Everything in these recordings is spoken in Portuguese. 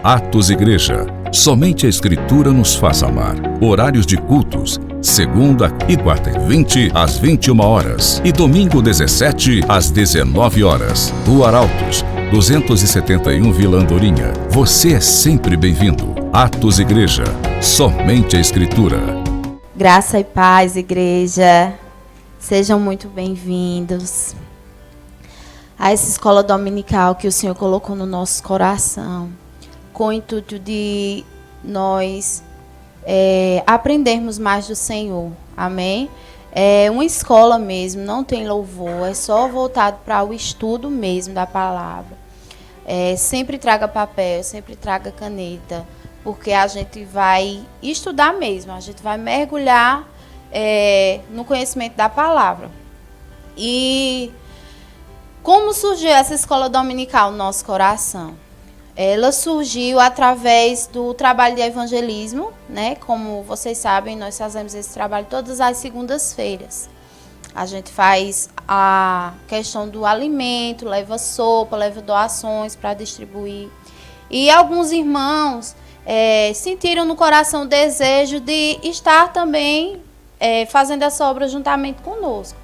Atos Igreja. Somente a Escritura nos faz amar. Horários de cultos: segunda e quarta e 20 às 21 horas e domingo 17 às 19 horas. Rua Arautos, 271 Vila Andorinha. Você é sempre bem-vindo. Atos Igreja. Somente a Escritura. Graça e paz, igreja. Sejam muito bem-vindos a essa escola dominical que o Senhor colocou no nosso coração, com o intuito de nós aprendermos mais do Senhor. Amém? É uma escola mesmo, não tem louvor, é só voltado para o estudo mesmo da palavra. Sempre traga papel, sempre traga caneta, porque a gente vai estudar mesmo, a gente vai mergulhar no conhecimento da palavra. E como surgiu essa escola dominical no nosso coração? Ela surgiu através do trabalho de evangelismo, né? Como vocês sabem, nós fazemos esse trabalho todas as segundas-feiras. A gente faz a questão do alimento, leva sopa, leva doações para distribuir. E alguns irmãos sentiram no coração o desejo de estar também fazendo essa obra juntamente conosco.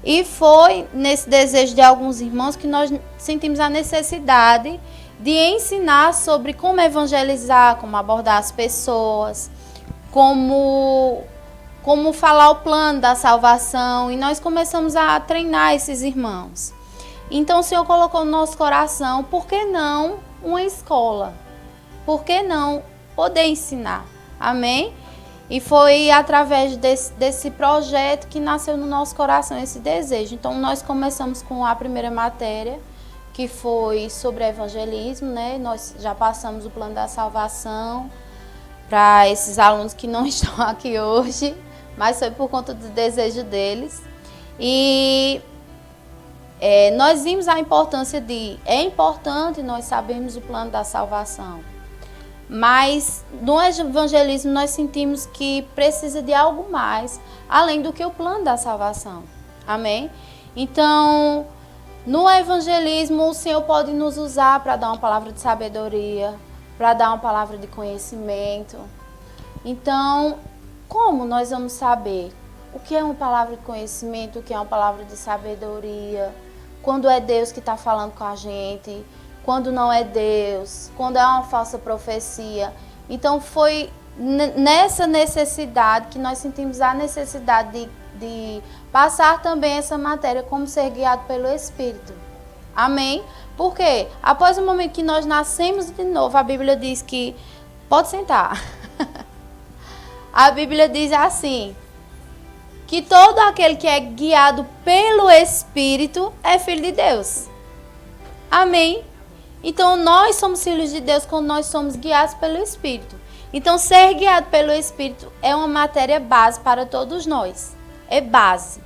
E foi nesse desejo de alguns irmãos que nós sentimos a necessidade de ensinar sobre como evangelizar, como abordar as pessoas, como falar o plano da salvação. E nós começamos a treinar esses irmãos. Então o Senhor colocou no nosso coração, por que não uma escola? Por que não poder ensinar? Amém? E foi através desse projeto que nasceu no nosso coração esse desejo. Então nós começamos com a primeira matéria, que foi sobre evangelismo, né? Nós já passamos o plano da salvação para esses alunos que não estão aqui hoje, mas foi por conta do desejo deles. E nós vimos a importância é importante nós sabermos o plano da salvação, mas no evangelismo nós sentimos que precisa de algo mais, além do que o plano da salvação. Amém? Então, no evangelismo, o Senhor pode nos usar para dar uma palavra de sabedoria, para dar uma palavra de conhecimento. Então, como nós vamos saber o que é uma palavra de conhecimento, o que é uma palavra de sabedoria, quando é Deus que está falando com a gente, quando não é Deus, quando é uma falsa profecia? Então, foi nessa necessidade que nós sentimos a necessidade de passar também essa matéria, como ser guiado pelo Espírito. Amém? Porque após o momento que nós nascemos de novo, a Bíblia diz que... Pode sentar. A Bíblia diz assim, que todo aquele que é guiado pelo Espírito é filho de Deus. Amém? Então nós somos filhos de Deus quando nós somos guiados pelo Espírito. Então ser guiado pelo Espírito é uma matéria base para todos nós. É base.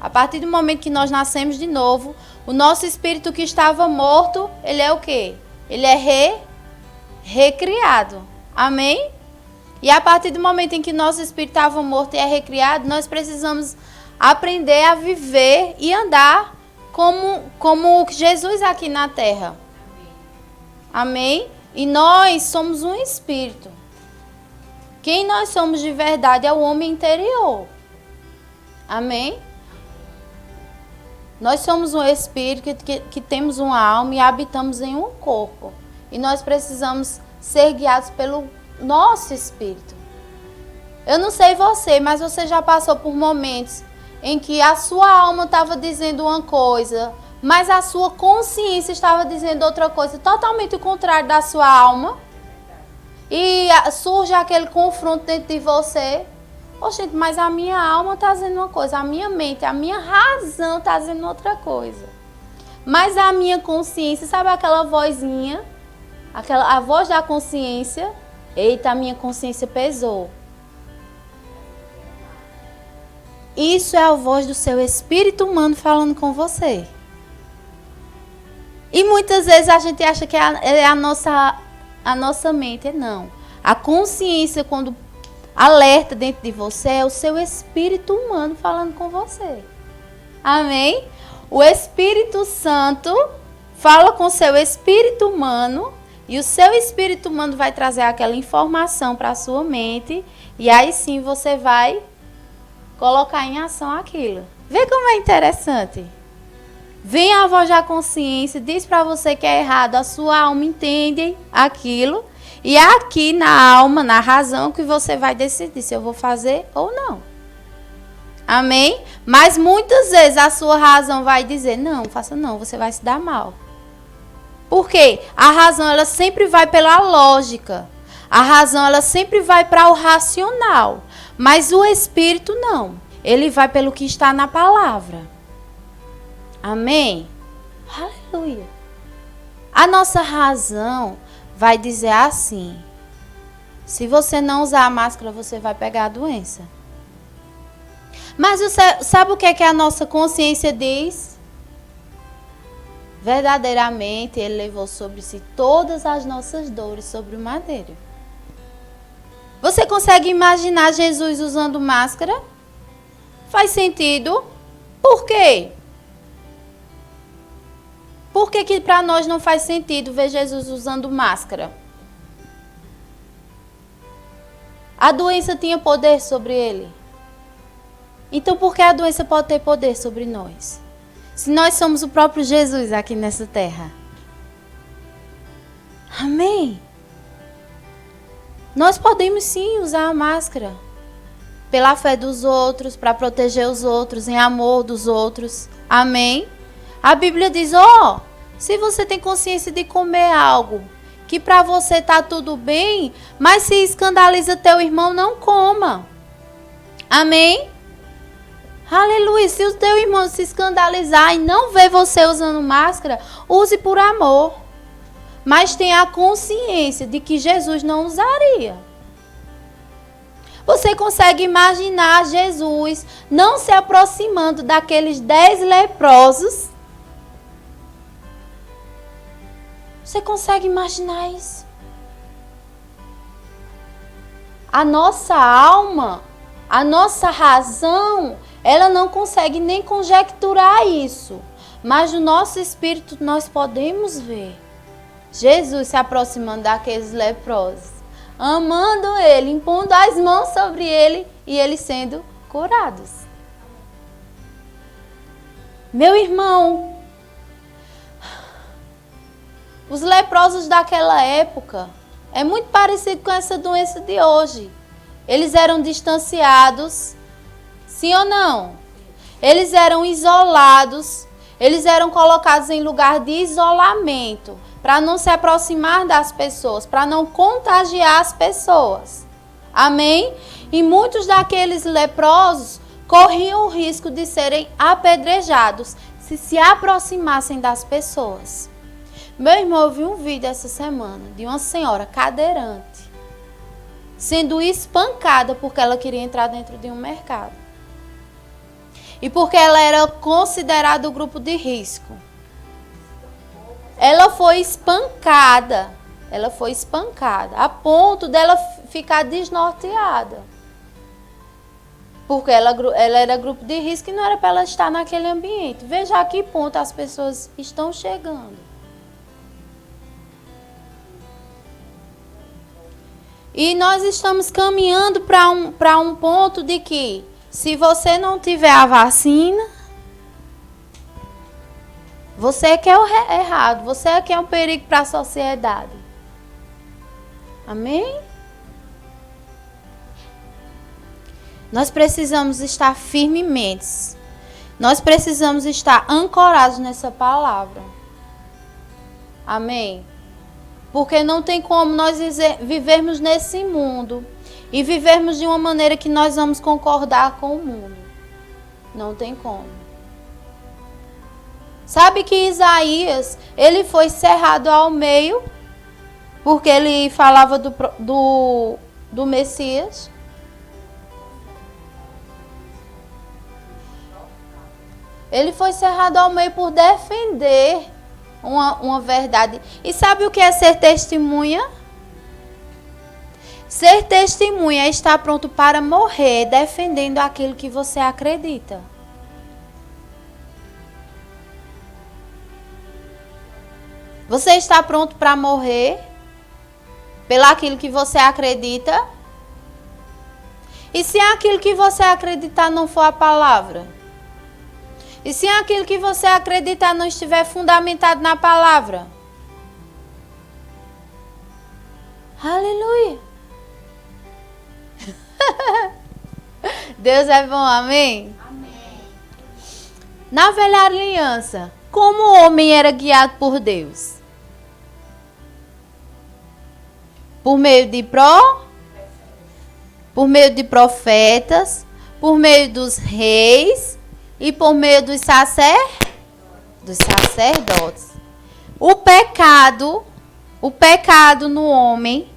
A partir do momento que nós nascemos de novo, o nosso espírito que estava morto, ele é o quê? Ele é recriado. Amém? E a partir do momento em que nosso espírito estava morto e é recriado, nós precisamos aprender a viver e andar como Jesus aqui na terra. Amém? E nós somos um espírito. Quem nós somos de verdade é o homem interior. Amém? Nós somos um espírito que temos uma alma e habitamos em um corpo. E nós precisamos ser guiados pelo nosso espírito. Eu não sei você, mas você já passou por momentos em que a sua alma estava dizendo uma coisa, mas a sua consciência estava dizendo outra coisa, totalmente o contrário da sua alma. E surge aquele confronto dentro de você. Gente, mas a minha alma está dizendo uma coisa, a minha mente, a minha razão está dizendo outra coisa. Mas a minha consciência, sabe aquela vozinha, a voz da consciência? Eita, a minha consciência pesou. Isso é a voz do seu espírito humano falando com você. E muitas vezes a gente acha que é a nossa mente. Não. A consciência, quando alerta dentro de você, é o seu espírito humano falando com você. Amém? O Espírito Santo fala com o seu espírito humano E o seu espírito humano vai trazer aquela informação para a sua mente. E aí sim você vai colocar em ação aquilo. Vê como é interessante. Vem a voz da consciência, diz para você que é errado. A sua alma entende aquilo. E é aqui na alma, na razão, que você vai decidir se eu vou fazer ou não. Amém? Mas muitas vezes a sua razão vai dizer, não, faça não, você vai se dar mal. Por quê? A razão, ela sempre vai pela lógica. A razão, ela sempre vai para o racional. Mas o espírito não. Ele vai pelo que está na palavra. Amém? Aleluia. A nossa razão vai dizer assim: se você não usar a máscara, você vai pegar a doença. Mas você sabe o que é que a nossa consciência diz? Verdadeiramente, ele levou sobre si todas as nossas dores sobre o madeiro. Você consegue imaginar Jesus usando máscara? Faz sentido? Por quê? Por que para nós não faz sentido ver Jesus usando máscara? A doença tinha poder sobre ele. Então por que a doença pode ter poder sobre nós? Se nós somos o próprio Jesus aqui nessa terra. Amém? Nós podemos sim usar a máscara. Pela fé dos outros, para proteger os outros, em amor dos outros. Amém? A Bíblia diz, se você tem consciência de comer algo que para você está tudo bem, mas se escandaliza teu irmão, não coma. Amém? Aleluia. Se o teu irmão se escandalizar e não ver você usando máscara, use por amor. Mas tenha a consciência de que Jesus não usaria. Você consegue imaginar Jesus não se aproximando daqueles 10 leprosos? Você consegue imaginar isso? A nossa alma, a nossa razão, ela não consegue nem conjecturar isso. Mas no nosso espírito nós podemos ver Jesus se aproximando daqueles leprosos, amando ele, impondo as mãos sobre ele e eles sendo curados. Meu irmão, os leprosos daquela época é muito parecido com essa doença de hoje. Eles eram distanciados, sim ou não? Eles eram isolados, eles eram colocados em lugar de isolamento, para não se aproximar das pessoas, para não contagiar as pessoas. Amém? E muitos daqueles leprosos corriam o risco de serem apedrejados se aproximassem das pessoas. Meu irmão, eu vi um vídeo essa semana de uma senhora cadeirante sendo espancada porque ela queria entrar dentro de um mercado. E porque ela era considerada o grupo de risco. Ela foi espancada. Ela foi espancada a ponto dela ficar desnorteada. Porque ela era grupo de risco e não era para ela estar naquele ambiente. Veja a que ponto as pessoas estão chegando. E nós estamos caminhando para um ponto de que, se você não tiver a vacina, você é que é o errado, você é que é um perigo para a sociedade. Amém? Nós precisamos estar firmemente. Nós precisamos estar ancorados nessa palavra. Amém? Porque não tem como nós vivermos nesse mundo e vivermos de uma maneira que nós vamos concordar com o mundo. Não tem como. Sabe que Isaías, ele foi cerrado ao meio, porque ele falava do Messias. Ele foi cerrado ao meio por defender uma verdade. E sabe o que é ser testemunha? Ser testemunha é estar pronto para morrer defendendo aquilo que você acredita. Você está pronto para morrer Pelaquilo que você acredita? E se aquilo que você acreditar não for a palavra? E se aquilo que você acreditar não estiver fundamentado na palavra? Aleluia! Deus é bom, amém? Amém. Na velha aliança, como o homem era guiado por Deus? Por meio de profetas, por meio dos reis e por meio dos sacerdotes. O pecado no homem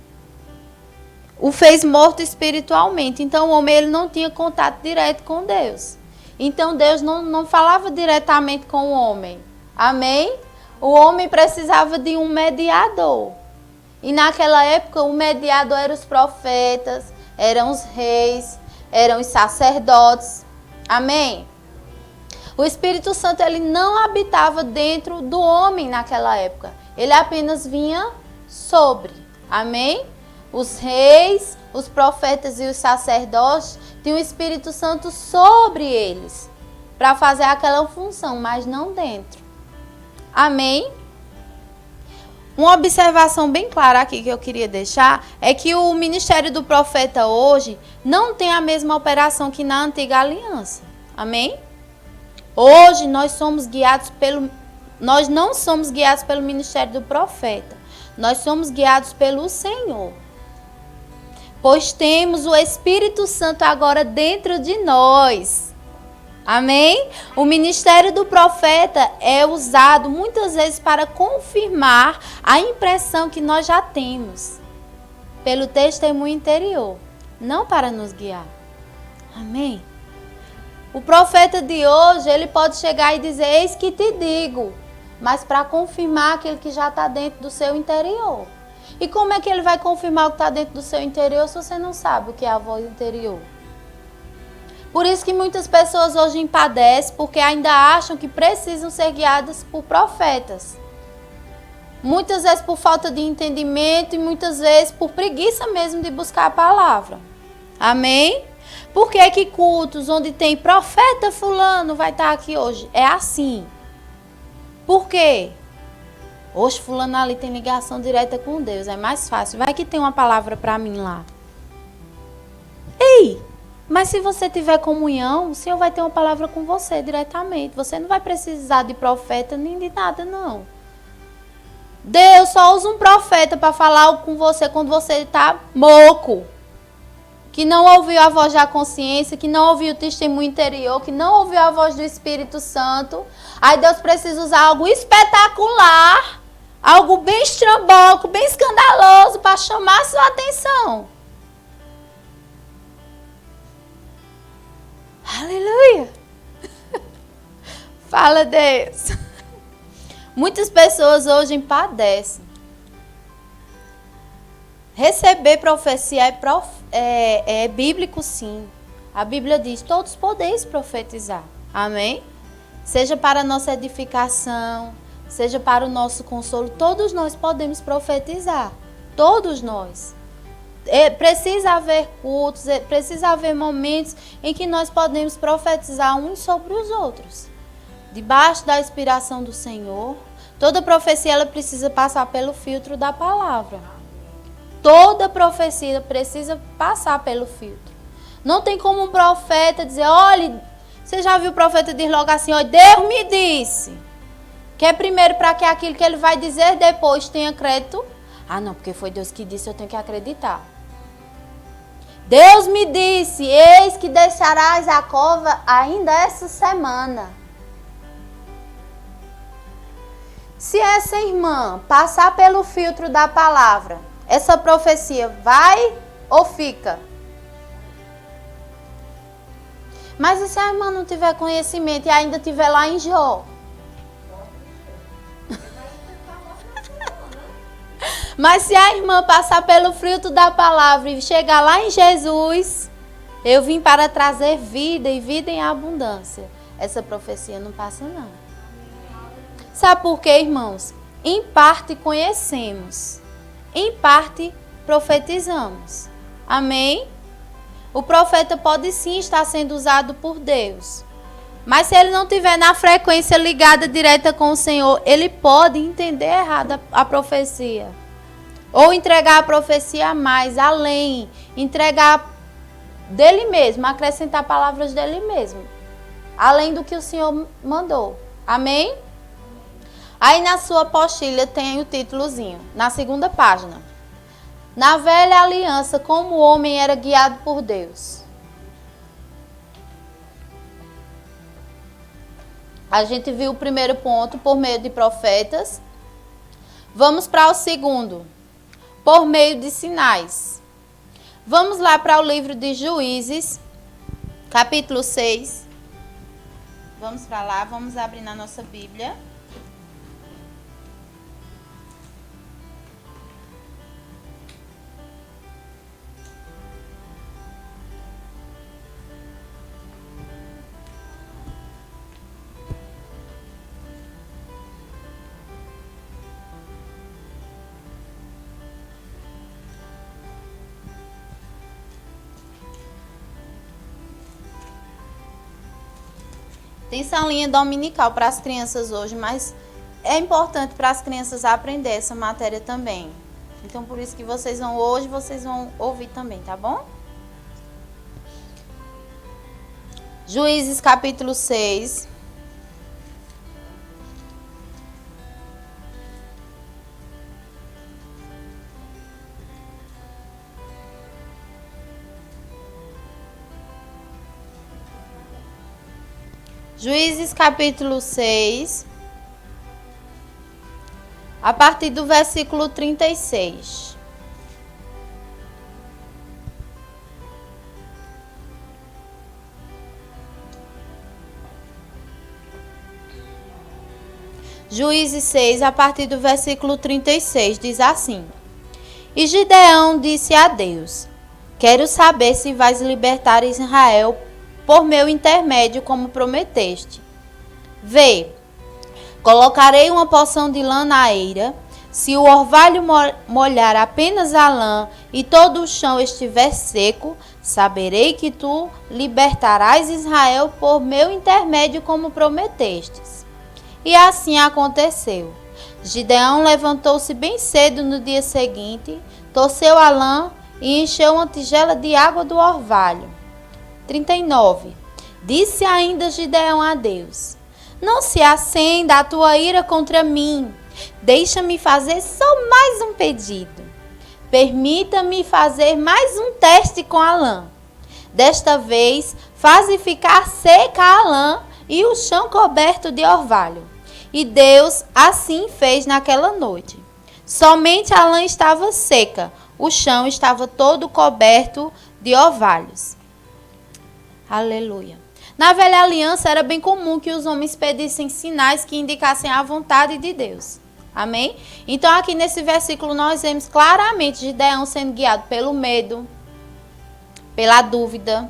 o fez morto espiritualmente. Então o homem ele não tinha contato direto com Deus. Então Deus não falava diretamente com o homem. Amém? O homem precisava de um mediador. E naquela época o mediador eram os profetas, eram os reis, eram os sacerdotes. Amém? O Espírito Santo ele não habitava dentro do homem naquela época. Ele apenas vinha sobre. Amém? Os reis, os profetas e os sacerdotes tinham o Espírito Santo sobre eles para fazer aquela função, mas não dentro. Amém? Uma observação bem clara aqui que eu queria deixar é que o ministério do profeta hoje não tem a mesma operação que na antiga aliança. Amém? Hoje nós não somos guiados pelo ministério do profeta. Nós somos guiados pelo Senhor. Pois temos o Espírito Santo agora dentro de nós. Amém? O ministério do profeta é usado muitas vezes para confirmar a impressão que nós já temos. Pelo testemunho interior. Não para nos guiar. Amém? O profeta de hoje, ele pode chegar e dizer, eis que te digo. Mas para confirmar aquilo que já está dentro do seu interior. E como é que ele vai confirmar o que está dentro do seu interior se você não sabe o que é a voz interior? Por isso que muitas pessoas hoje padecem porque ainda acham que precisam ser guiadas por profetas. Muitas vezes por falta de entendimento e muitas vezes por preguiça mesmo de buscar a palavra. Amém? Por que que cultos onde tem profeta fulano vai estar aqui hoje? É assim. Por quê? Hoje fulano ali tem ligação direta com Deus, é mais fácil. Vai que tem uma palavra para mim lá. Ei, mas se você tiver comunhão, o Senhor vai ter uma palavra com você diretamente. Você não vai precisar de profeta nem de nada, não. Deus só usa um profeta para falar algo com você quando você está moco. Que não ouviu a voz da consciência, que não ouviu o testemunho interior, que não ouviu a voz do Espírito Santo. Aí Deus precisa usar algo espetacular, algo bem estrambólico, bem escandaloso para chamar a sua atenção. Aleluia! Fala, Deus! Muitas pessoas hoje padecem. Receber profecia é bíblico, sim. A Bíblia diz, todos podeis profetizar. Amém? Seja para a nossa edificação, seja para o nosso consolo, todos nós podemos profetizar. Todos nós. Precisa haver cultos, precisa haver momentos em que nós podemos profetizar uns sobre os outros. Debaixo da inspiração do Senhor, toda profecia ela precisa passar pelo filtro da palavra. Toda profecia precisa passar pelo filtro. Não tem como um profeta dizer, olha, você já viu o profeta dizer logo assim, olha, Deus me disse. Que é primeiro para que aquilo que ele vai dizer depois tenha crédito. Ah, não, porque foi Deus que disse, eu tenho que acreditar. Deus me disse, eis que deixarás a cova ainda essa semana. Se essa irmã passar pelo filtro da palavra, essa profecia vai ou fica? Mas e se a irmã não tiver conhecimento e ainda estiver lá em Jó? Mas se a irmã passar pelo filtro da palavra e chegar lá em Jesus, eu vim para trazer vida e vida em abundância. Essa profecia não passa, não. Sabe por quê, irmãos? Em parte conhecemos. Em parte profetizamos. Amém? O profeta pode sim estar sendo usado por Deus. Mas se ele não estiver na frequência ligada direta com o Senhor, ele pode entender errado a profecia. Ou entregar a profecia a mais, além. Entregar dele mesmo, acrescentar palavras dele mesmo. Além do que o Senhor mandou. Amém? Aí na sua apostila tem o títulozinho, na segunda página. Na velha aliança, como o homem era guiado por Deus. A gente viu o primeiro ponto, por meio de profetas. Vamos para o segundo, por meio de sinais. Vamos lá para o livro de Juízes, capítulo 6. Vamos para lá, vamos abrir na nossa Bíblia. Tem salinha dominical para as crianças hoje, mas é importante para as crianças aprender essa matéria também. Então, por isso que vocês vão hoje, vocês vão ouvir também, tá bom? Juízes capítulo 6. Juízes capítulo 6, a partir do versículo 36. Juízes 6, a partir do versículo 36, diz assim: E Gideão disse a Deus: Quero saber se vais libertar Israel por meu intermédio, como prometeste. Vê, colocarei uma porção de lã na eira. Se o orvalho molhar apenas a lã e todo o chão estiver seco, saberei que tu libertarás Israel por meu intermédio, como prometestes. E assim aconteceu. Gideão levantou-se bem cedo no dia seguinte, torceu a lã e encheu uma tigela de água do orvalho. 39. Disse ainda Gideão a Deus: Não se acenda a tua ira contra mim. Deixa-me fazer só mais um pedido. Permita-me fazer mais um teste com a lã. Desta vez, faze ficar seca a lã e o chão coberto de orvalho. E Deus assim fez naquela noite. Somente a lã estava seca, o chão estava todo coberto de orvalhos. Aleluia. Na velha aliança era bem comum que os homens pedissem sinais que indicassem a vontade de Deus. Amém? Então aqui nesse versículo nós vemos claramente Gideão sendo guiado pelo medo, pela dúvida,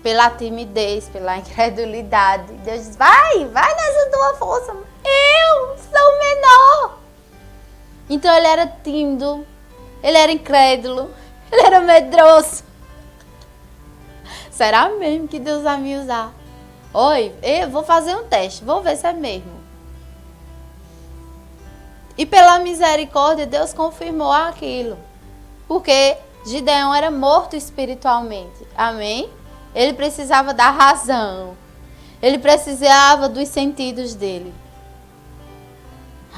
pela timidez, pela incredulidade. Deus diz: vai nessa tua força. Eu sou menor. Então ele era tímido, ele era incrédulo, ele era medroso. Será mesmo que Deus vai me usar? Oi, eu vou fazer um teste, vou ver se é mesmo. E pela misericórdia, Deus confirmou aquilo. Porque Gideão era morto espiritualmente. Amém? Ele precisava da razão. Ele precisava dos sentidos dele.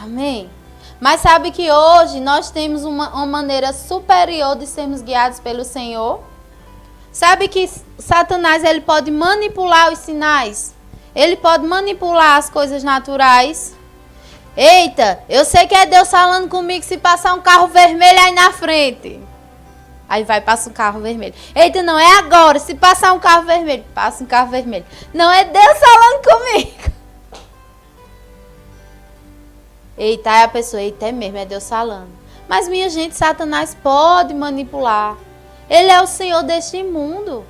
Amém? Mas sabe que hoje nós temos uma maneira superior de sermos guiados pelo Senhor? Sabe que Satanás ele pode manipular os sinais? Ele pode manipular as coisas naturais? Eita, eu sei que é Deus falando comigo se passar um carro vermelho aí na frente. Aí vai, passa um carro vermelho. Eita, não é agora, se passar um carro vermelho, passa um carro vermelho. Não é Deus falando comigo. Eita, aí a pessoa, eita, é mesmo, é Deus falando. Mas minha gente, Satanás pode manipular. Ele é o Senhor deste mundo.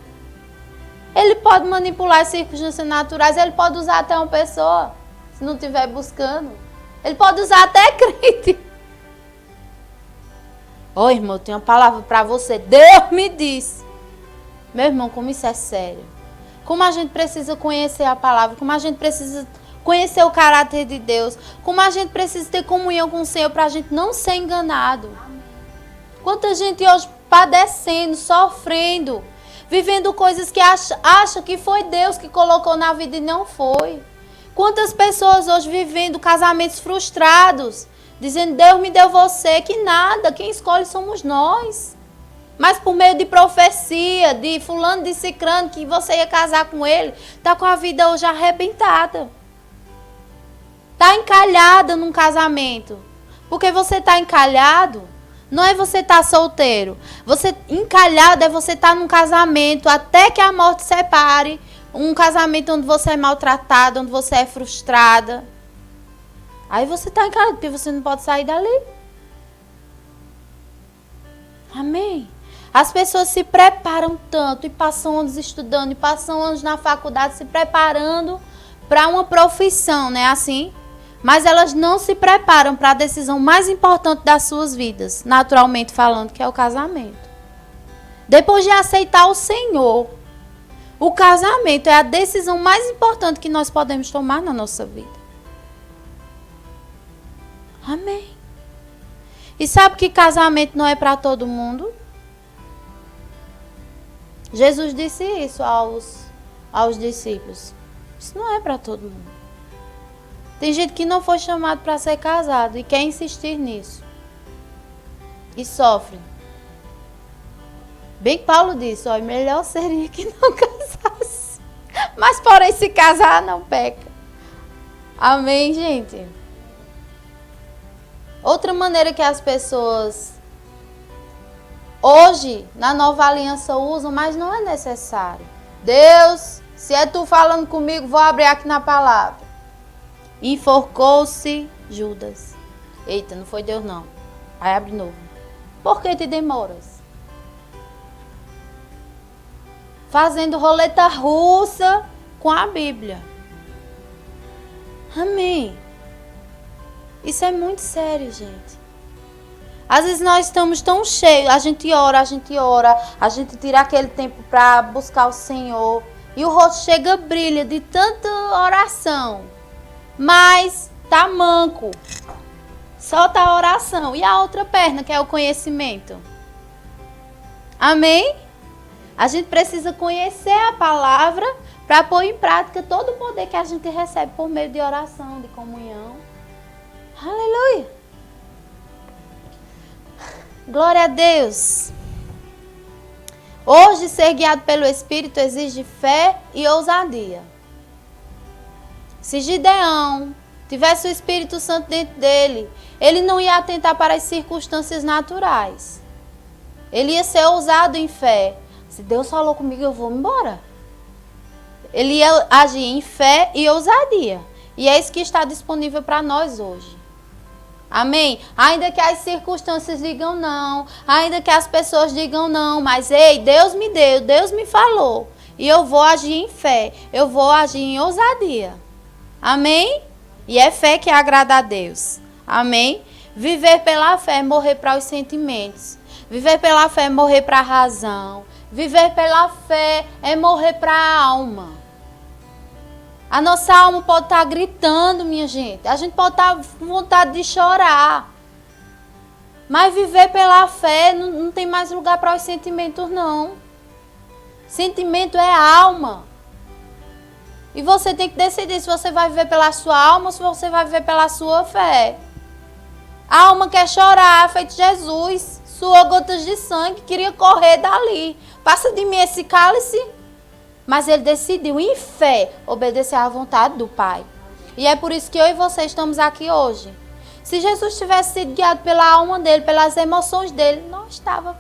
Ele pode manipular as circunstâncias naturais. Ele pode usar até uma pessoa, se não estiver buscando. Ele pode usar até crente. Ó, irmão, eu tenho uma palavra para você. Deus me disse. Meu irmão, como isso é sério. Como a gente precisa conhecer a palavra. Como a gente precisa conhecer o caráter de Deus. Como a gente precisa ter comunhão com o Senhor para a gente não ser enganado. Quanta gente hoje padecendo, sofrendo, vivendo coisas que acha que foi Deus que colocou na vida e não foi. Quantas pessoas hoje vivendo casamentos frustrados, dizendo, Deus me deu você, que nada, quem escolhe somos nós. Mas por meio de profecia, de fulano, de cicrano, que você ia casar com ele, está com a vida hoje arrebentada. Está encalhada num casamento. Porque você está encalhado, não é você estar solteiro. Você encalhado é você estar num casamento até que a morte separe. Um casamento onde você é maltratada, onde você é frustrada. Aí você está encalhado, porque você não pode sair dali. Amém? As pessoas se preparam tanto e passam anos estudando, e passam anos na faculdade se preparando para uma profissão, não é assim? Mas elas não se preparam para a decisão mais importante das suas vidas, naturalmente falando, que é o casamento. Depois de aceitar o Senhor, o casamento é a decisão mais importante que nós podemos tomar na nossa vida. Amém. E sabe que casamento não é para todo mundo? Jesus disse isso aos discípulos. Isso não é para todo mundo. Tem gente que não foi chamado para ser casado e quer insistir nisso. E sofre. Bem que Paulo disse, ó, melhor seria que não casasse. Mas porém se casar não peca. Amém, gente? Outra maneira que as pessoas hoje na nova aliança usam, mas não é necessário. Deus, se é tu falando comigo, vou abrir aqui na palavra. Enforcou-se Judas. Eita, não foi Deus não. Aí abre de novo. Por que te demoras? Fazendo roleta russa com a Bíblia. Amém. Isso é muito sério, gente. Às vezes nós estamos tão cheios, a gente ora, a gente tira aquele tempo para buscar o Senhor. E o rosto chega, brilha de tanta oração. Mas tá manco. Solta a oração. E a outra perna, que é o conhecimento. Amém? A gente precisa conhecer a palavra para pôr em prática todo o poder que a gente recebe por meio de oração, de comunhão. Aleluia! Glória a Deus! Hoje, ser guiado pelo Espírito exige fé e ousadia. Se Gideão tivesse o Espírito Santo dentro dele, ele não ia atentar para as circunstâncias naturais. Ele ia ser ousado em fé. Se Deus falou comigo, eu vou embora. Ele ia agir em fé e ousadia. E é isso que está disponível para nós hoje. Amém? Ainda que as circunstâncias digam não, ainda que as pessoas digam não, mas ei, Deus me deu, Deus me falou. E eu vou agir em fé, eu vou agir em ousadia. Amém? E é fé que agrada a Deus. Amém? Viver pela fé é morrer para os sentimentos. Viver pela fé é morrer para a razão. Viver pela fé é morrer para a alma. A nossa alma pode estar gritando, minha gente. A gente pode estar com vontade de chorar. Mas viver pela fé não tem mais lugar para os sentimentos, não. Sentimento é alma. E você tem que decidir se você vai viver pela sua alma ou se você vai viver pela sua fé. A alma quer chorar, feito Jesus. Suou gotas de sangue, queria correr dali. Passa de mim esse cálice. Mas ele decidiu, em fé, obedecer à vontade do Pai. E é por isso que eu e você estamos aqui hoje. Se Jesus tivesse sido guiado pela alma dele, pelas emoções dele, não estava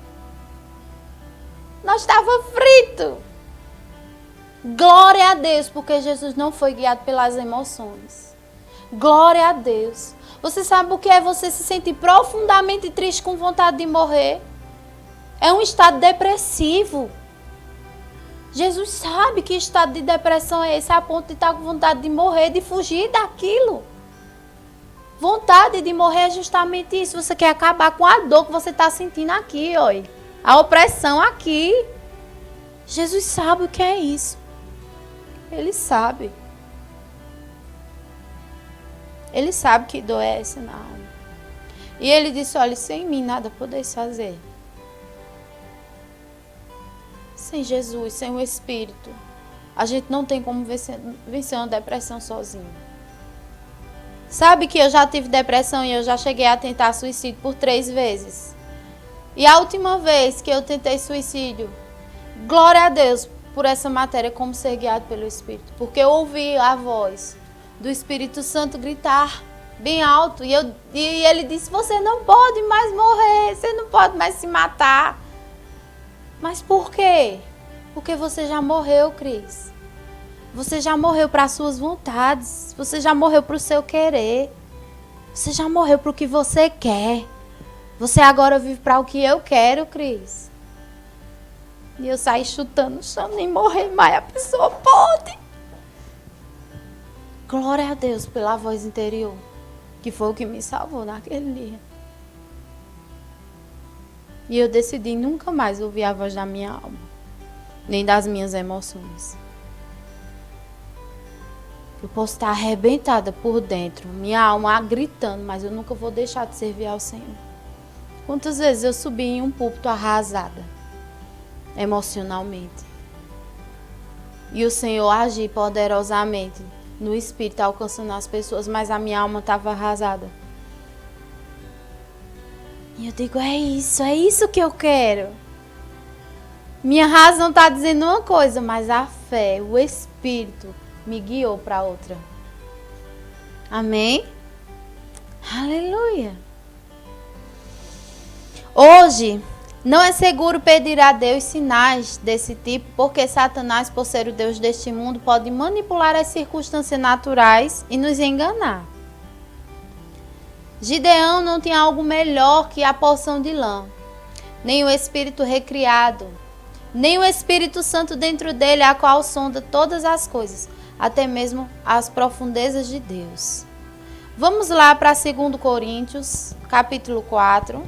frito. Glória a Deus, porque Jesus não foi guiado pelas emoções. Glória a Deus. Você sabe o que é você se sentir profundamente triste com vontade de morrer? É um estado depressivo. Jesus sabe que estado de depressão é esse, a ponto de estar com vontade de morrer, de fugir daquilo. Vontade de morrer é justamente isso. Você quer acabar com a dor que você está sentindo aqui, ó. A opressão aqui. Jesus sabe o que é isso. Ele sabe. Ele sabe que dor é essa na alma. E ele disse, olha, sem mim nada podeis fazer. Sem Jesus, sem o Espírito, a gente não tem como vencer uma depressão sozinho. Sabe que eu já tive depressão e eu já cheguei a tentar suicídio por 3 vezes. E a última vez que eu tentei suicídio, glória a Deus por essa matéria, como ser guiado pelo Espírito. Porque eu ouvi a voz do Espírito Santo gritar bem alto. E ele disse, você não pode mais morrer, você não pode mais se matar. Mas por quê? Porque você já morreu, Cris. Você já morreu para as suas vontades. Você já morreu para o seu querer. Você já morreu para o que você quer. Você agora vive para o que eu quero, Cris. E eu saí chutando no chão, nem morrer mais. A pessoa pode. Glória a Deus pela voz interior, que foi o que me salvou naquele dia. E eu decidi nunca mais ouvir a voz da minha alma, nem das minhas emoções. Eu posso estar arrebentada por dentro, minha alma gritando, mas eu nunca vou deixar de servir ao Senhor. Quantas vezes eu subi em um púlpito arrasada, emocionalmente, e o Senhor agiu poderosamente no Espírito, alcançando as pessoas, mas a minha alma estava arrasada. E eu digo, é isso que eu quero. Minha razão está dizendo uma coisa, mas a fé, o Espírito, me guiou para outra. Amém? Aleluia. Hoje, não é seguro pedir a Deus sinais desse tipo, porque Satanás, por ser o Deus deste mundo, pode manipular as circunstâncias naturais e nos enganar. Gideão não tinha algo melhor que a porção de lã, nem o Espírito recriado, nem o Espírito Santo dentro dele, a qual sonda todas as coisas, até mesmo as profundezas de Deus. Vamos lá para 2 Coríntios, capítulo 4.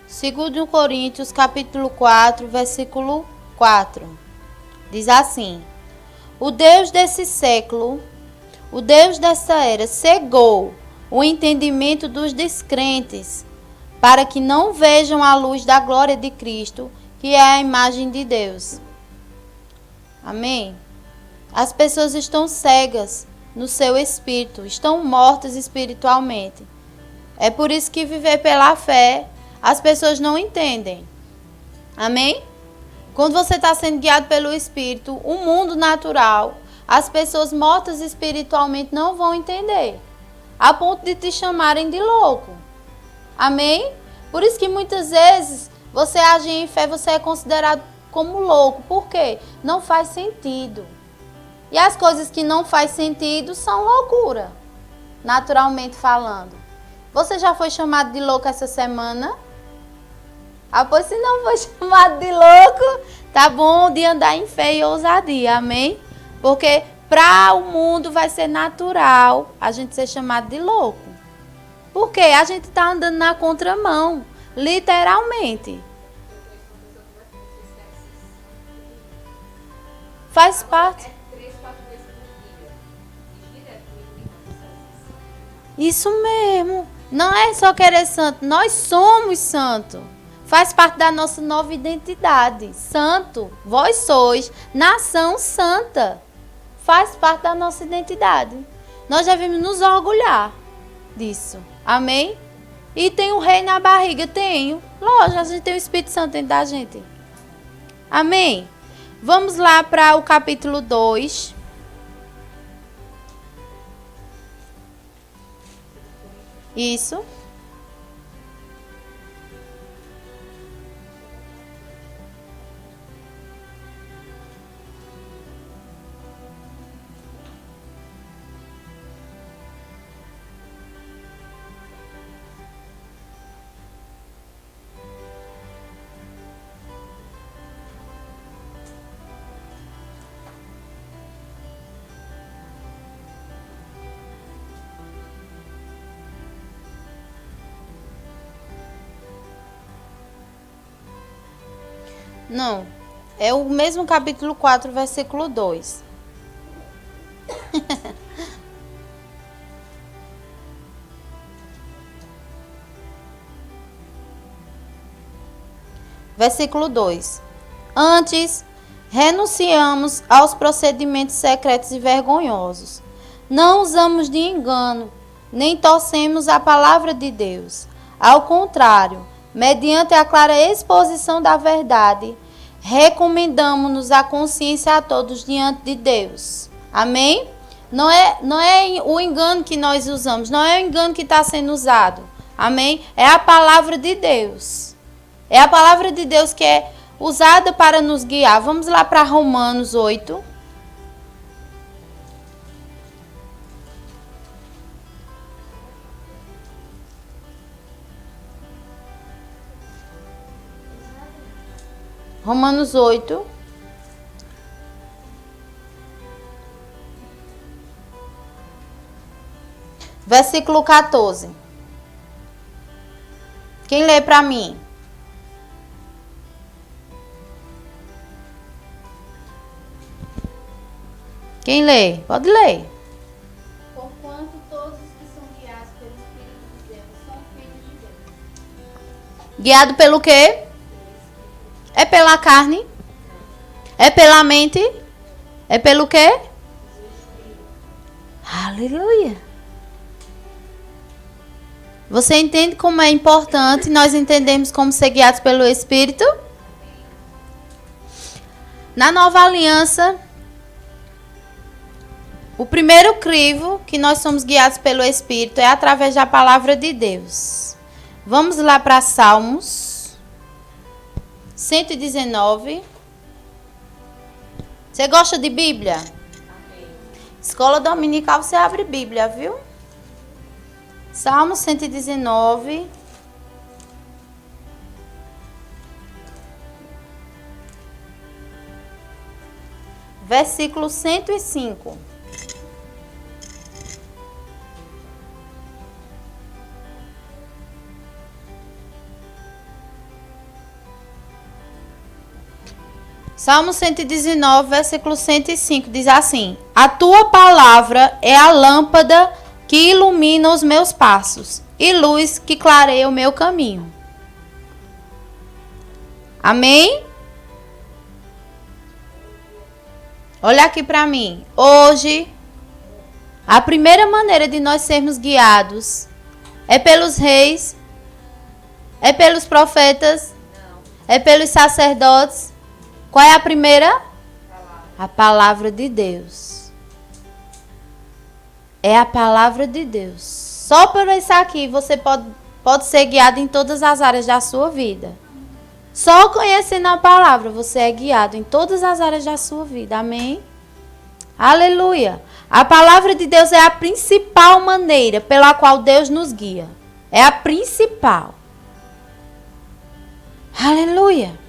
Segundo Coríntios, capítulo 4, versículo 4. Diz assim: o Deus desse século, o Deus dessa era, cegou o entendimento dos descrentes, para que não vejam a luz da glória de Cristo, que é a imagem de Deus. Amém? As pessoas estão cegas no seu espírito, estão mortas espiritualmente. É por isso que viver pela fé, as pessoas não entendem. Amém? Quando você está sendo guiado pelo Espírito, o mundo natural, as pessoas mortas espiritualmente não vão entender, a ponto de te chamarem de louco. Amém? Por isso que muitas vezes você age em fé, você é considerado como louco. Por quê? Não faz sentido. E as coisas que não faz sentido são loucura, naturalmente falando. Você já foi chamado de louco essa semana? Ah, pois se não foi chamado de louco, tá bom de andar em fé e ousadia, amém? Porque para o mundo vai ser natural a gente ser chamado de louco. Porque a gente está andando na contramão, literalmente. Faz parte. Isso mesmo. Não é só querer santo, nós somos santos. Faz parte da nossa nova identidade. Santo, vós sois nação santa. Faz parte da nossa identidade. Nós devemos nos orgulhar disso. Amém? E tem um rei na barriga? Tenho. Lógico, a gente tem o Espírito Santo dentro da gente. Amém? Vamos lá para o capítulo 2. Isso. Não. É o mesmo capítulo 4, versículo 2. Versículo 2. Antes, renunciamos aos procedimentos secretos e vergonhosos. Não usamos de engano, nem torcemos a palavra de Deus. Ao contrário, mediante a clara exposição da verdade, recomendamos-nos a consciência a todos diante de Deus. Amém? Não é o engano que nós usamos, não é o engano que está sendo usado. Amém? É a palavra de Deus. É a palavra de Deus que é usada para nos guiar. Vamos lá para Romanos 8. Romanos 8. Versículo 14. Quem lê para mim? Quem lê? Pode ler. Porquanto todos os que são guiados pelo Espírito de Deus são filhos de Deus. Guiado pelo quê? É pela carne? É pela mente? É pelo quê? Aleluia. Você entende como é importante nós entendemos como ser guiados pelo Espírito? Na nova aliança, o primeiro crivo que nós somos guiados pelo Espírito é através da palavra de Deus. Vamos lá para Salmos 119. Você gosta de Bíblia? Amém. Escola dominical você abre Bíblia, viu? Salmo 119. Versículo 105. Salmo 119, versículo 105, diz assim: A tua palavra é a lâmpada que ilumina os meus passos e luz que clareia o meu caminho. Amém? Olha aqui para mim. Hoje, a primeira maneira de nós sermos guiados é pelos reis, é pelos profetas, é pelos sacerdotes. Qual é a primeira? A palavra de Deus. É a palavra de Deus. Só por isso aqui você pode ser guiado em todas as áreas da sua vida. Só conhecendo a palavra você é guiado em todas as áreas da sua vida. Amém? Aleluia. A palavra de Deus é a principal maneira pela qual Deus nos guia. É a principal. Aleluia.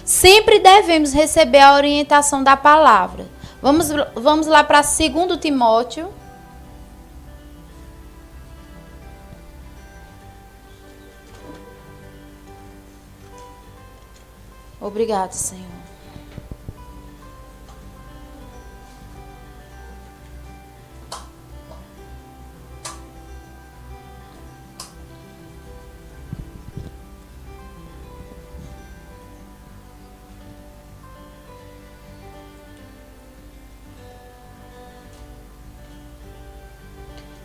Sempre devemos receber a orientação da palavra. Vamos lá para 2 Timóteo. Obrigado, Senhor.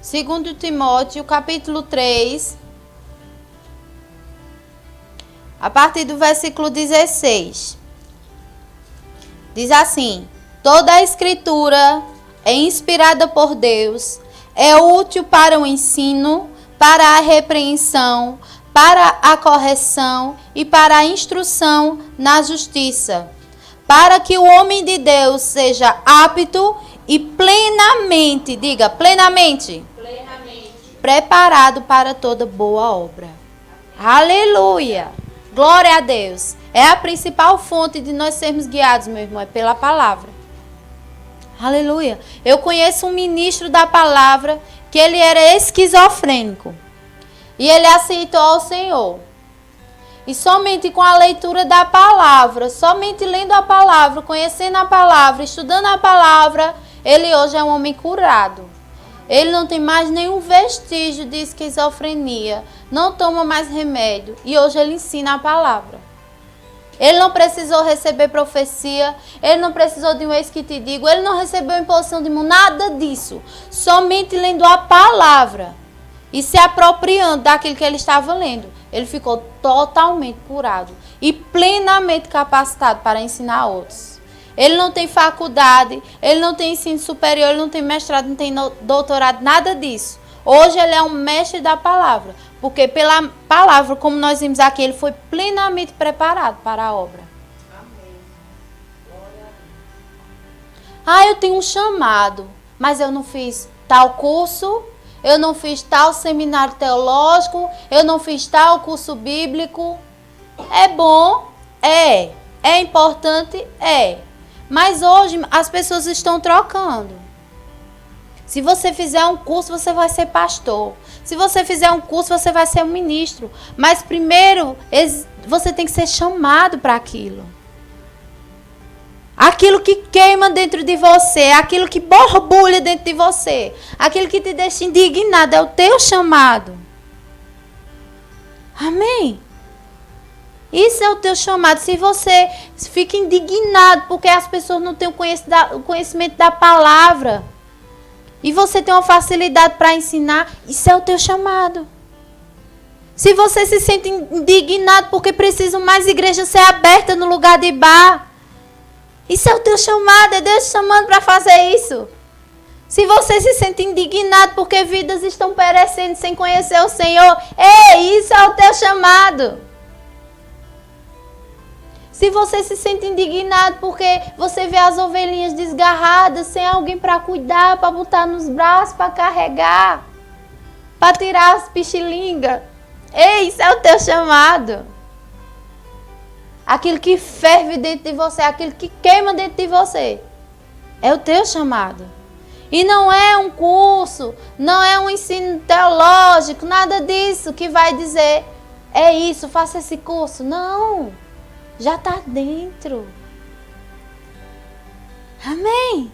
2 Timóteo, capítulo 3, a partir do versículo 16. Diz assim: toda a escritura é inspirada por Deus, é útil para o ensino, para a repreensão, para a correção e para a instrução na justiça, para que o homem de Deus seja apto e plenamente, diga, plenamente, preparado para toda boa obra. Aleluia! Glória a Deus! É a principal fonte de nós sermos guiados, meu irmão, é pela palavra. Aleluia! Eu conheço um ministro da palavra que ele era esquizofrênico. E ele aceitou ao Senhor. E somente com a leitura da palavra, somente lendo a palavra, conhecendo a palavra, estudando a palavra, ele hoje é um homem curado. Ele não tem mais nenhum vestígio de esquizofrenia, não toma mais remédio e hoje ele ensina a palavra. Ele não precisou receber profecia, ele não precisou de um eis que te digo, ele não recebeu imposição de mão, nada disso. Somente lendo a palavra e se apropriando daquilo que ele estava lendo, ele ficou totalmente curado e plenamente capacitado para ensinar outros. Ele não tem faculdade, ele não tem ensino superior, ele não tem mestrado, não tem doutorado, nada disso. Hoje ele é um mestre da palavra, porque pela palavra, como nós vimos aqui, ele foi plenamente preparado para a obra. Amém. Ah, eu tenho um chamado, mas eu não fiz tal curso, eu não fiz tal seminário teológico, eu não fiz tal curso bíblico. É bom? É. É importante? É. Mas hoje as pessoas estão trocando. Se você fizer um curso, você vai ser pastor. Se você fizer um curso, você vai ser um ministro. Mas primeiro, você tem que ser chamado para aquilo. Aquilo que queima dentro de você, aquilo que borbulha dentro de você, aquilo que te deixa indignado, é o teu chamado. Amém? Isso é o teu chamado. Se você fica indignado porque as pessoas não têm o conhecimento da palavra e você tem uma facilidade para ensinar, isso é o teu chamado. Se você se sente indignado porque precisa mais igreja ser aberta no lugar de bar, isso é o teu chamado, é Deus te chamando para fazer isso. Se você se sente indignado porque vidas estão perecendo sem conhecer o Senhor, isso é o teu chamado. Se você se sente indignado porque você vê as ovelhinhas desgarradas, sem alguém para cuidar, para botar nos braços, para carregar, para tirar as pichilingas, isso é o teu chamado. Aquilo que ferve dentro de você, aquilo que queima dentro de você, é o teu chamado. E não é um curso, não é um ensino teológico, nada disso que vai dizer, é isso, faça esse curso. Não. Já está dentro. Amém?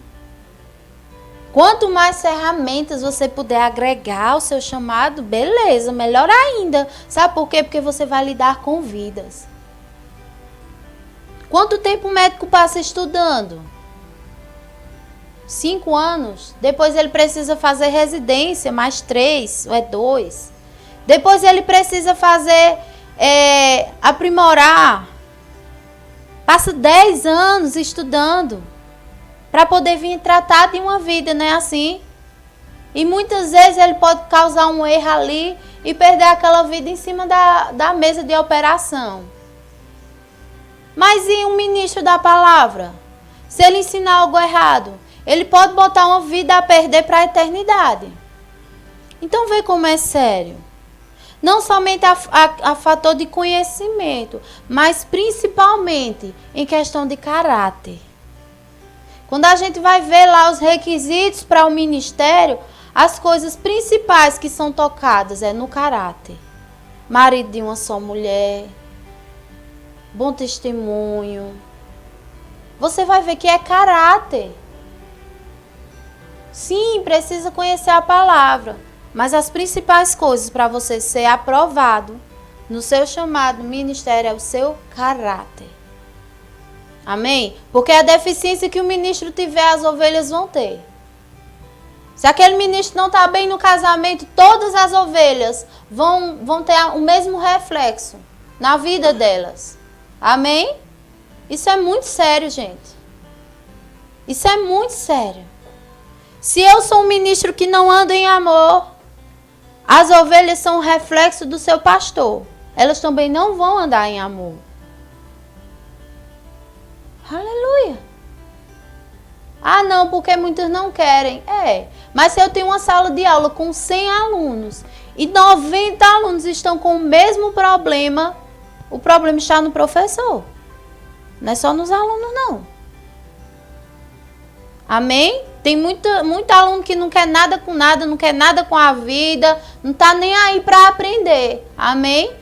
Quanto mais ferramentas você puder agregar ao seu chamado, beleza, melhor ainda. Sabe por quê? Porque você vai lidar com vidas. Quanto tempo o médico passa estudando? 5 anos. Depois ele precisa fazer residência, mais 3, ou 2. Depois ele precisa fazer, aprimorar. Passa 10 anos estudando para poder vir tratar de uma vida, não é assim? E muitas vezes ele pode causar um erro ali e perder aquela vida em cima da mesa de operação. Mas e um ministro da palavra? Se ele ensinar algo errado, ele pode botar uma vida a perder para a eternidade. Então vê como é sério. Não somente a fator de conhecimento, mas principalmente em questão de caráter. Quando a gente vai ver lá os requisitos para o ministério, as coisas principais que são tocadas é no caráter. Marido de uma só mulher, bom testemunho. Você vai ver que é caráter. Sim, precisa conhecer a palavra. Mas as principais coisas para você ser aprovado no seu chamado ministério é o seu caráter. Amém? Porque a deficiência que o ministro tiver, as ovelhas vão ter. Se aquele ministro não está bem no casamento, todas as ovelhas vão ter o mesmo reflexo na vida delas. Amém? Isso é muito sério, gente. Isso é muito sério. Se eu sou um ministro que não anda em amor, as ovelhas são um reflexo do seu pastor. Elas também não vão andar em amor. Aleluia. Ah, não, porque muitos não querem. Mas se eu tenho uma sala de aula com 100 alunos e 90 alunos estão com o mesmo problema, o problema está no professor. Não é só nos alunos, não. Amém? Tem muito aluno que não quer nada com nada, não quer nada com a vida, não está nem aí para aprender. Amém?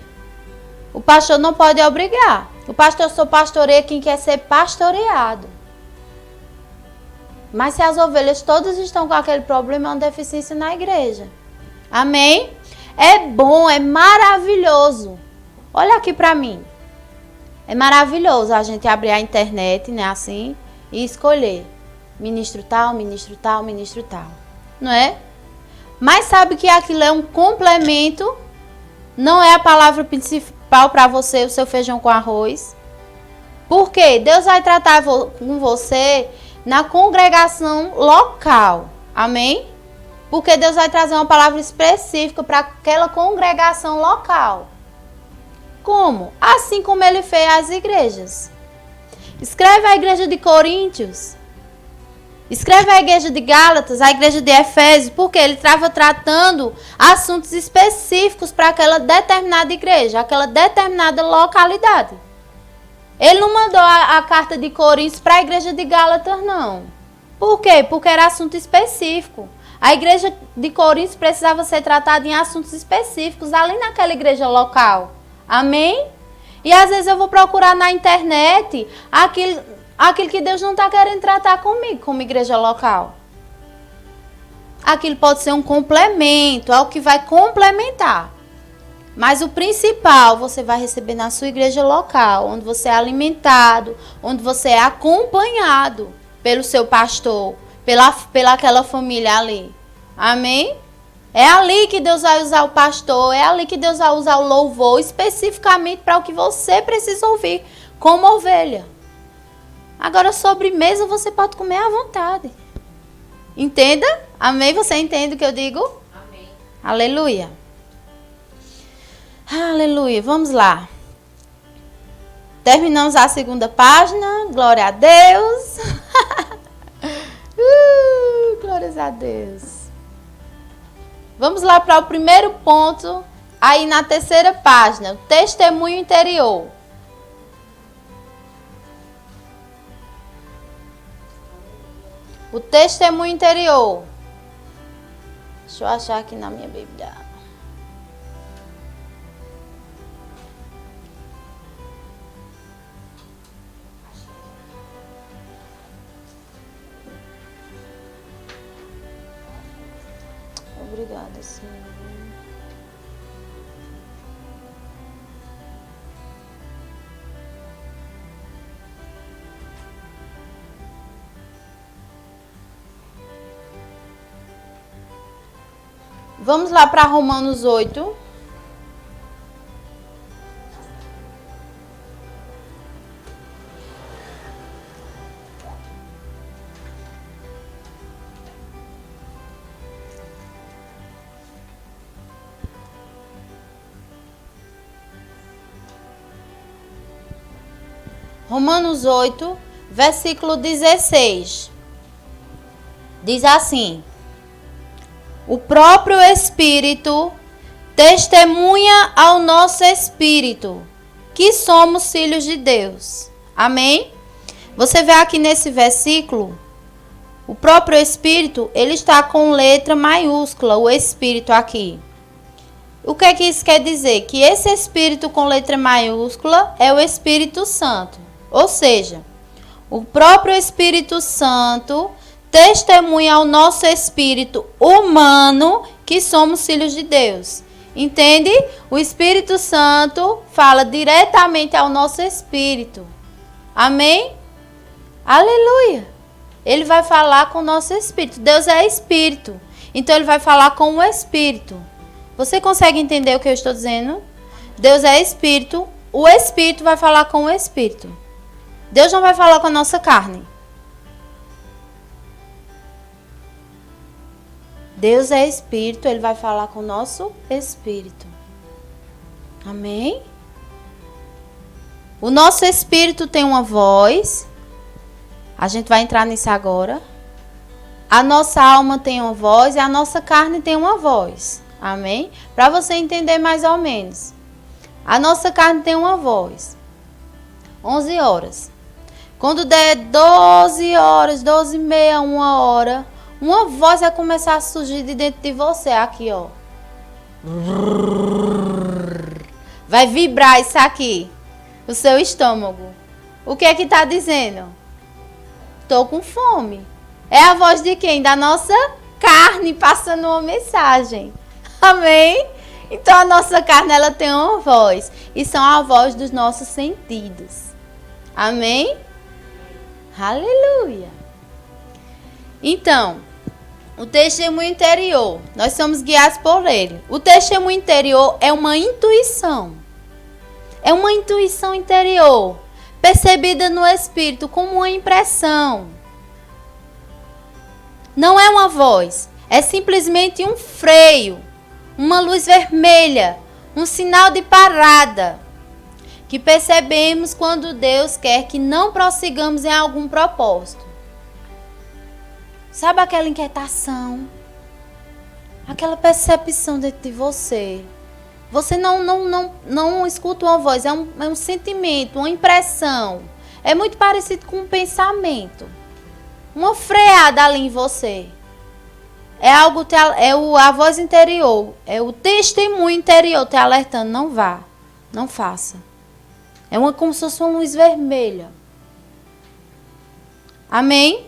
O pastor não pode obrigar. O pastor só pastoreia quem quer ser pastoreado. Mas se as ovelhas todas estão com aquele problema, é uma deficiência na igreja. Amém? É bom, é maravilhoso. Olha aqui para mim. É maravilhoso a gente abrir a internet, né, assim, e escolher ministro tal, ministro tal, ministro tal. Não é? Mas sabe que aquilo é um complemento, não é a palavra principal para você, o seu feijão com arroz. Por quê? Deus vai tratar com você na congregação local. Amém? Porque Deus vai trazer uma palavra específica para aquela congregação local. Como? Assim como ele fez as igrejas. Escreve a igreja de Coríntios. Escreve a igreja de Gálatas, a igreja de Efésios, porque ele estava tratando assuntos específicos para aquela determinada igreja, aquela determinada localidade. Ele não mandou a carta de Coríntios para a igreja de Gálatas, não. Por quê? Porque era assunto específico. A igreja de Coríntios precisava ser tratada em assuntos específicos, ali naquela igreja local. Amém? E às vezes eu vou procurar na internet aquilo que Deus não está querendo tratar comigo, como igreja local. Aquilo pode ser um complemento, algo que vai complementar. Mas o principal você vai receber na sua igreja local, onde você é alimentado, onde você é acompanhado pelo seu pastor, pela aquela família ali. Amém? É ali que Deus vai usar o pastor, é ali que Deus vai usar o louvor, especificamente para o que você precisa ouvir, como ovelha. Agora, sobremesa você pode comer à vontade. Entenda? Amém? Você entende o que eu digo? Amém. Aleluia. Aleluia. Vamos lá. Terminamos a segunda página. Glória a Deus. Glórias a Deus. Vamos lá para o primeiro ponto. Aí na terceira página. O testemunho interior. O testemunho interior. Deixa eu achar aqui na minha Bíblia. Obrigada, Senhor. Vamos lá para Romanos 8. Romanos 8, versículo 16. Diz assim: o próprio Espírito testemunha ao nosso espírito que somos filhos de Deus. Amém? Você vê aqui nesse versículo, o próprio Espírito, ele está com letra maiúscula, o Espírito aqui. O que é que isso quer dizer? Que esse Espírito com letra maiúscula é o Espírito Santo. Ou seja, o próprio Espírito Santo testemunha ao nosso espírito humano que somos filhos de Deus. Entende? O Espírito Santo fala diretamente ao nosso espírito. Amém? Aleluia! Ele vai falar com o nosso espírito. Deus é espírito. Então ele vai falar com o Espírito. Você consegue entender o que eu estou dizendo? Deus é Espírito, o Espírito vai falar com o Espírito. Deus não vai falar com a nossa carne. Deus é Espírito, Ele vai falar com o nosso Espírito. Amém? O nosso Espírito tem uma voz. A gente vai entrar nisso agora. A nossa alma tem uma voz e a nossa carne tem uma voz. Amém? Para você entender mais ou menos. A nossa carne tem uma voz. 11 horas. Quando der 12 horas, 12 e meia, 1 hora, uma voz vai começar a surgir de dentro de você. Aqui, ó. Vai vibrar isso aqui. O seu estômago. O que é que está dizendo? Estou com fome. É a voz de quem? Da nossa carne passando uma mensagem. Amém? Então a nossa carne ela tem uma voz. E são a voz dos nossos sentidos. Amém? Aleluia. Então, o testemunho interior. Nós somos guiados por ele. O testemunho interior é uma intuição. É uma intuição interior. Percebida no espírito como uma impressão. Não é uma voz. É simplesmente um freio. Uma luz vermelha. Um sinal de parada. Que percebemos quando Deus quer que não prossigamos em algum propósito. Sabe aquela inquietação? Aquela percepção dentro de você. Você não escuta uma voz, é um sentimento, uma impressão. É muito parecido com um pensamento. Uma freada ali em você. É algo, a voz interior, é o testemunho interior te alertando, não vá, não faça. É como se fosse uma luz vermelha. Amém?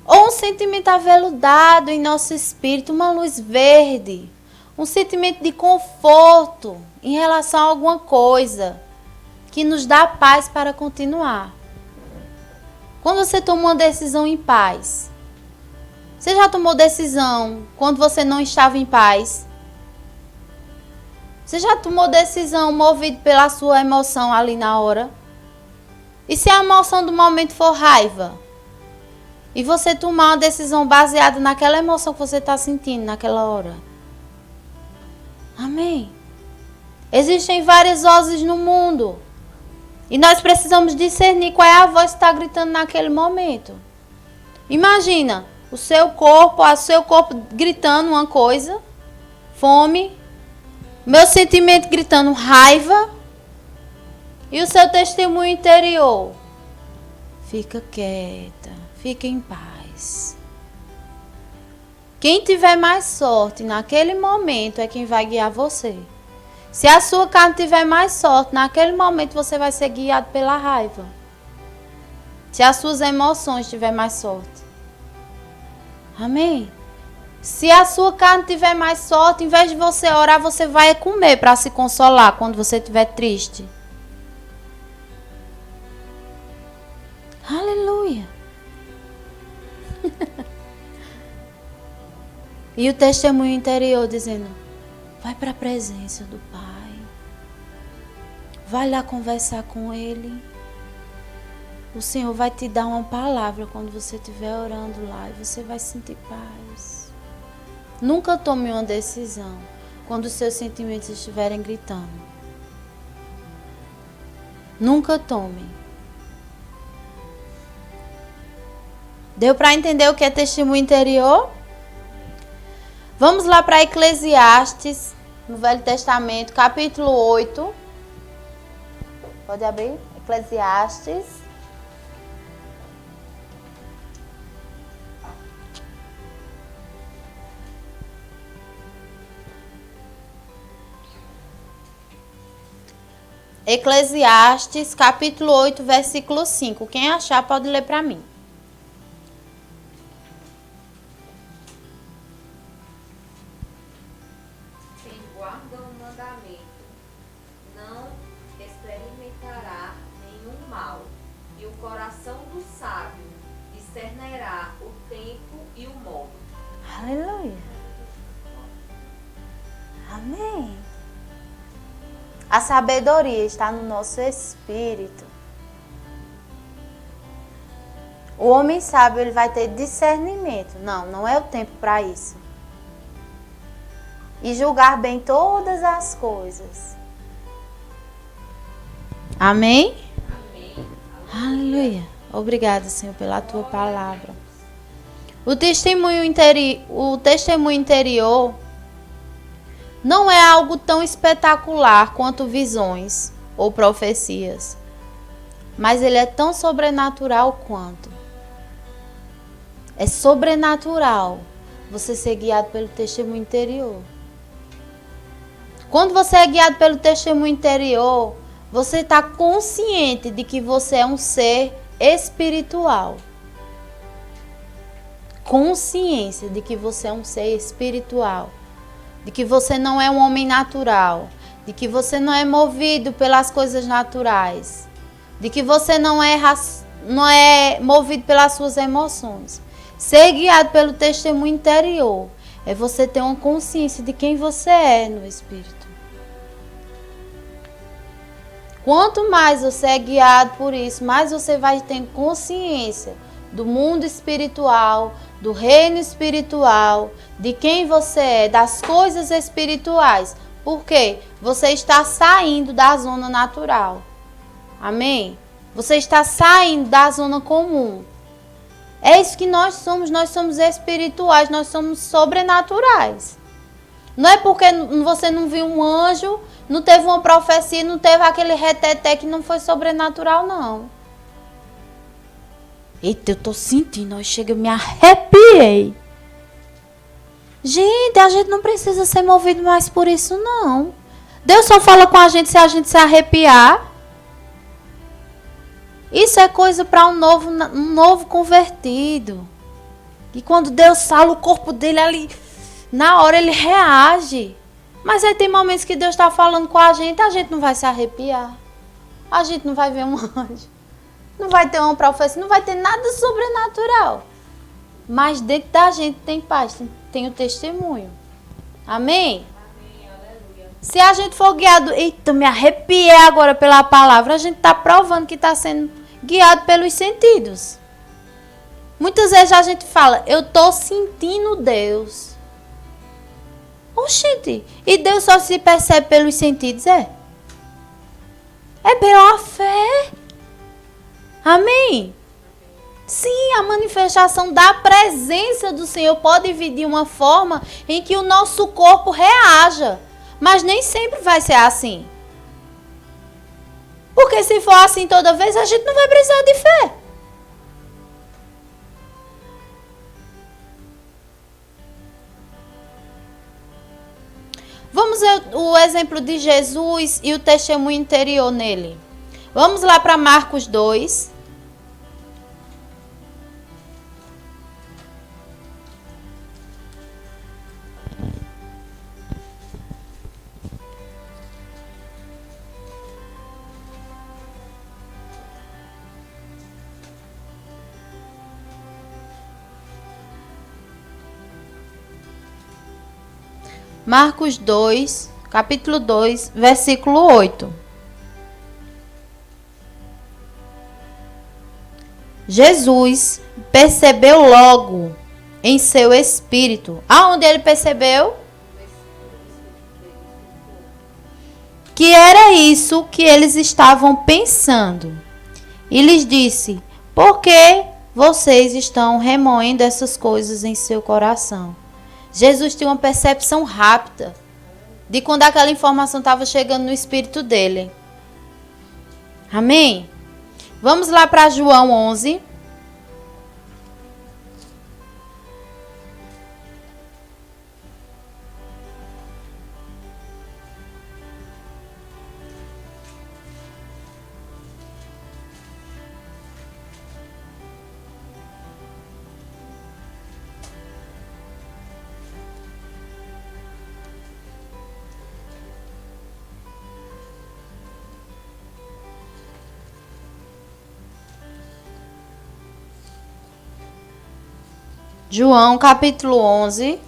Ou um sentimento aveludado em nosso espírito, uma luz verde. Um sentimento de conforto em relação a alguma coisa que nos dá paz para continuar. Quando você toma uma decisão em paz. Você já tomou decisão quando você não estava em paz? Você já tomou decisão movido pela sua emoção ali na hora? E se a emoção do momento for raiva? E você tomar uma decisão baseada naquela emoção que você está sentindo naquela hora? Amém? Existem várias vozes no mundo. E nós precisamos discernir qual é a voz que está gritando naquele momento. Imagina o seu corpo gritando uma coisa. Fome. Meu sentimento gritando raiva. E o seu testemunho interior. Fica quieta. Fica em paz. Quem tiver mais sorte naquele momento é quem vai guiar você. Se a sua carne tiver mais sorte, naquele momento você vai ser guiado pela raiva. Se as suas emoções tiver mais sorte. Amém? Se a sua carne tiver mais sorte, em vez de você orar, você vai comer para se consolar quando você estiver triste. Aleluia. E o testemunho interior dizendo, vai para a presença do Pai. Vai lá conversar com Ele. O Senhor vai te dar uma palavra quando você estiver orando lá. E você vai sentir paz. Nunca tome uma decisão quando os seus sentimentos estiverem gritando. Nunca tome. Deu para entender o que é testemunho interior? Vamos lá para Eclesiastes, no Velho Testamento, capítulo 8. Pode abrir? Eclesiastes. Eclesiastes, capítulo 8, versículo 5. Quem achar pode ler para mim. Coração do sábio discernirá o tempo e o modo. Aleluia. Amém. A sabedoria está no nosso espírito. O homem sábio, ele vai ter discernimento. Não, não é o tempo para isso. E julgar bem todas as coisas. Amém? Amém. Aleluia. Obrigada, Senhor, pela tua palavra. O testemunho interior não é algo tão espetacular quanto visões ou profecias, mas ele é tão sobrenatural quanto. É sobrenatural você ser guiado pelo testemunho interior. Quando você é guiado pelo testemunho interior, você está consciente de que você é um ser espiritual. Consciência de que você é um ser espiritual. De que você não é um homem natural. De que você não é movido pelas coisas naturais. De que você não é movido pelas suas emoções. Ser guiado pelo testemunho interior é você ter uma consciência de quem você é no Espírito. Quanto mais você é guiado por isso, mais você vai ter consciência do mundo espiritual, do reino espiritual, de quem você é, das coisas espirituais. Por quê? Você está saindo da zona natural. Amém? Você está saindo da zona comum. É isso que nós somos espirituais, nós somos sobrenaturais. Não é porque você não viu um anjo, não teve uma profecia, não teve aquele reteté que não foi sobrenatural, não. Eita, eu tô sentindo, eu me arrepiei. Gente, a gente não precisa ser movido mais por isso, não. Deus só fala com a gente se a gente se arrepiar. Isso é coisa para um novo convertido. E quando Deus fala, o corpo dele ali, na hora ele reage. Mas aí tem momentos que Deus está falando com a gente não vai se arrepiar. A gente não vai ver um anjo. Não vai ter uma profecia, não vai ter nada sobrenatural. Mas dentro da gente tem paz, tem o testemunho. Amém? Se a gente for guiado, eita, me arrepiei agora pela palavra, a gente está provando que está sendo guiado pelos sentidos. Muitas vezes a gente fala, eu estou sentindo Deus. Oxente, e Deus só se percebe pelos sentidos, é? É pela fé. Amém? Sim, a manifestação da presença do Senhor pode vir de uma forma em que o nosso corpo reaja. Mas nem sempre vai ser assim. Porque se for assim toda vez, a gente não vai precisar de fé. Vamos ver o exemplo de Jesus e o testemunho interior nele. Vamos lá para Marcos 2. Marcos 2, capítulo 2, versículo 8. Jesus percebeu logo em seu espírito. Aonde ele percebeu? Que era isso que eles estavam pensando. E lhes disse, por que vocês estão remoendo essas coisas em seu coração? Jesus tinha uma percepção rápida de quando aquela informação estava chegando no espírito dele. Amém? Vamos lá para João 11. João, capítulo 11.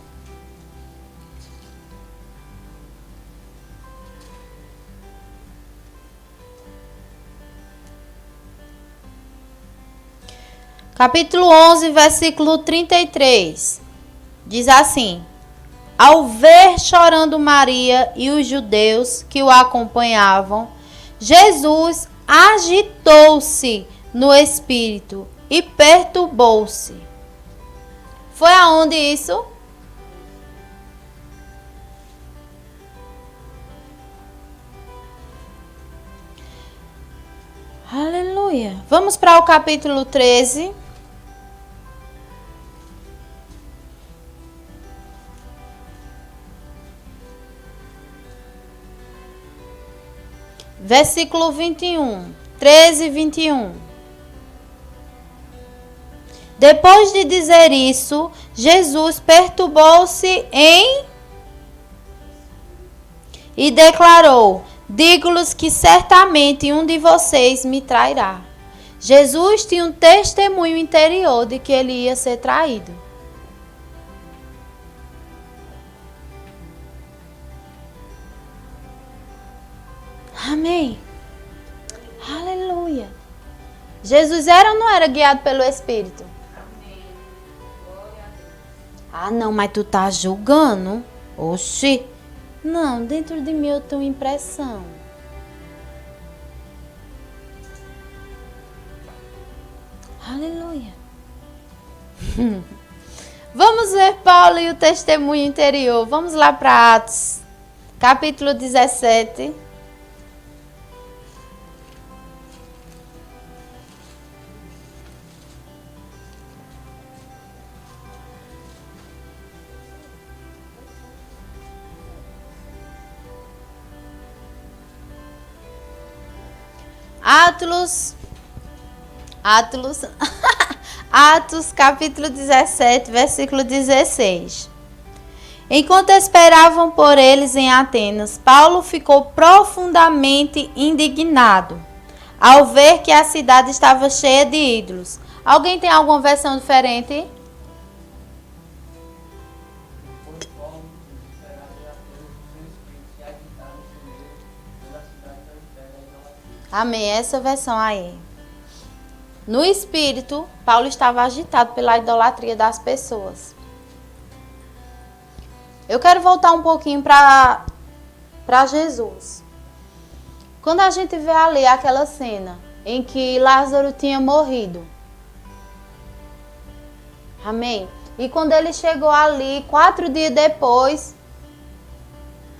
Capítulo 11, versículo 33. Diz assim: Ao ver chorando Maria e os judeus que o acompanhavam, Jesus agitou-se no espírito e perturbou-se. Foi aonde isso? Aleluia. Vamos para o capítulo 13. Versículo 21. 13 e 21. Depois de dizer isso, Jesus perturbou-se e declarou: Digo-lhes que certamente um de vocês me trairá. Jesus tinha um testemunho interior de que ele ia ser traído. Amém. Aleluia. Jesus era ou não era guiado pelo Espírito? Amém. Glória a Deus. Ah, não, mas tu tá julgando? Oxi. Não, dentro de mim eu tenho impressão. Aleluia. Vamos ver Paulo e o testemunho interior. Vamos lá para Atos, capítulo 17. Atos, capítulo 17, versículo 16. Enquanto esperavam por eles em Atenas, Paulo ficou profundamente indignado ao ver que a cidade estava cheia de ídolos. Alguém tem alguma versão diferente? Amém, essa versão aí. No espírito, Paulo estava agitado pela idolatria das pessoas. Eu quero voltar um pouquinho para Jesus. Quando a gente vê ali aquela cena em que Lázaro tinha morrido. Amém? E quando ele chegou ali, 4 dias depois,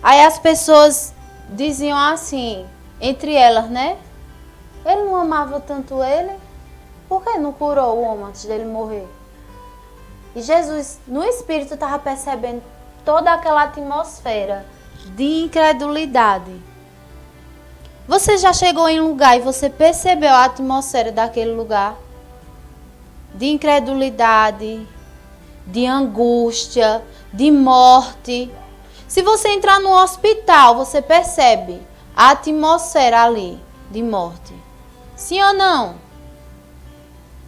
aí as pessoas diziam assim, entre elas, né? Ele não amava tanto ele? Por que não curou o homem antes dele morrer? E Jesus, no espírito, estava percebendo toda aquela atmosfera de incredulidade. Você já chegou em um lugar e você percebeu a atmosfera daquele lugar? De incredulidade, de angústia, de morte. Se você entrar no hospital, você percebe a atmosfera ali de morte. Sim ou não?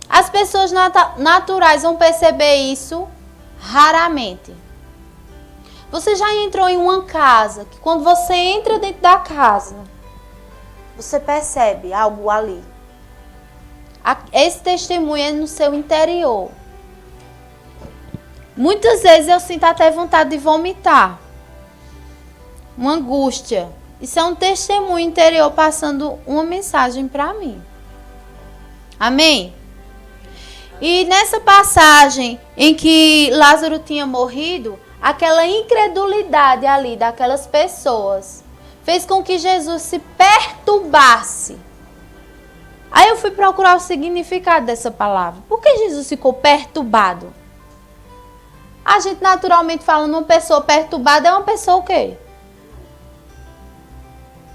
As pessoas naturais vão perceber isso raramente. Você já entrou em uma casa que quando você entra dentro da casa, você percebe algo ali. Esse testemunho é no seu interior. Muitas vezes eu sinto até vontade de vomitar. Uma angústia. Isso é um testemunho interior passando uma mensagem para mim. Amém? E nessa passagem em que Lázaro tinha morrido, aquela incredulidade ali daquelas pessoas fez com que Jesus se perturbasse. Aí eu fui procurar o significado dessa palavra. Por que Jesus ficou perturbado? A gente naturalmente fala uma pessoa perturbada é uma pessoa o quê?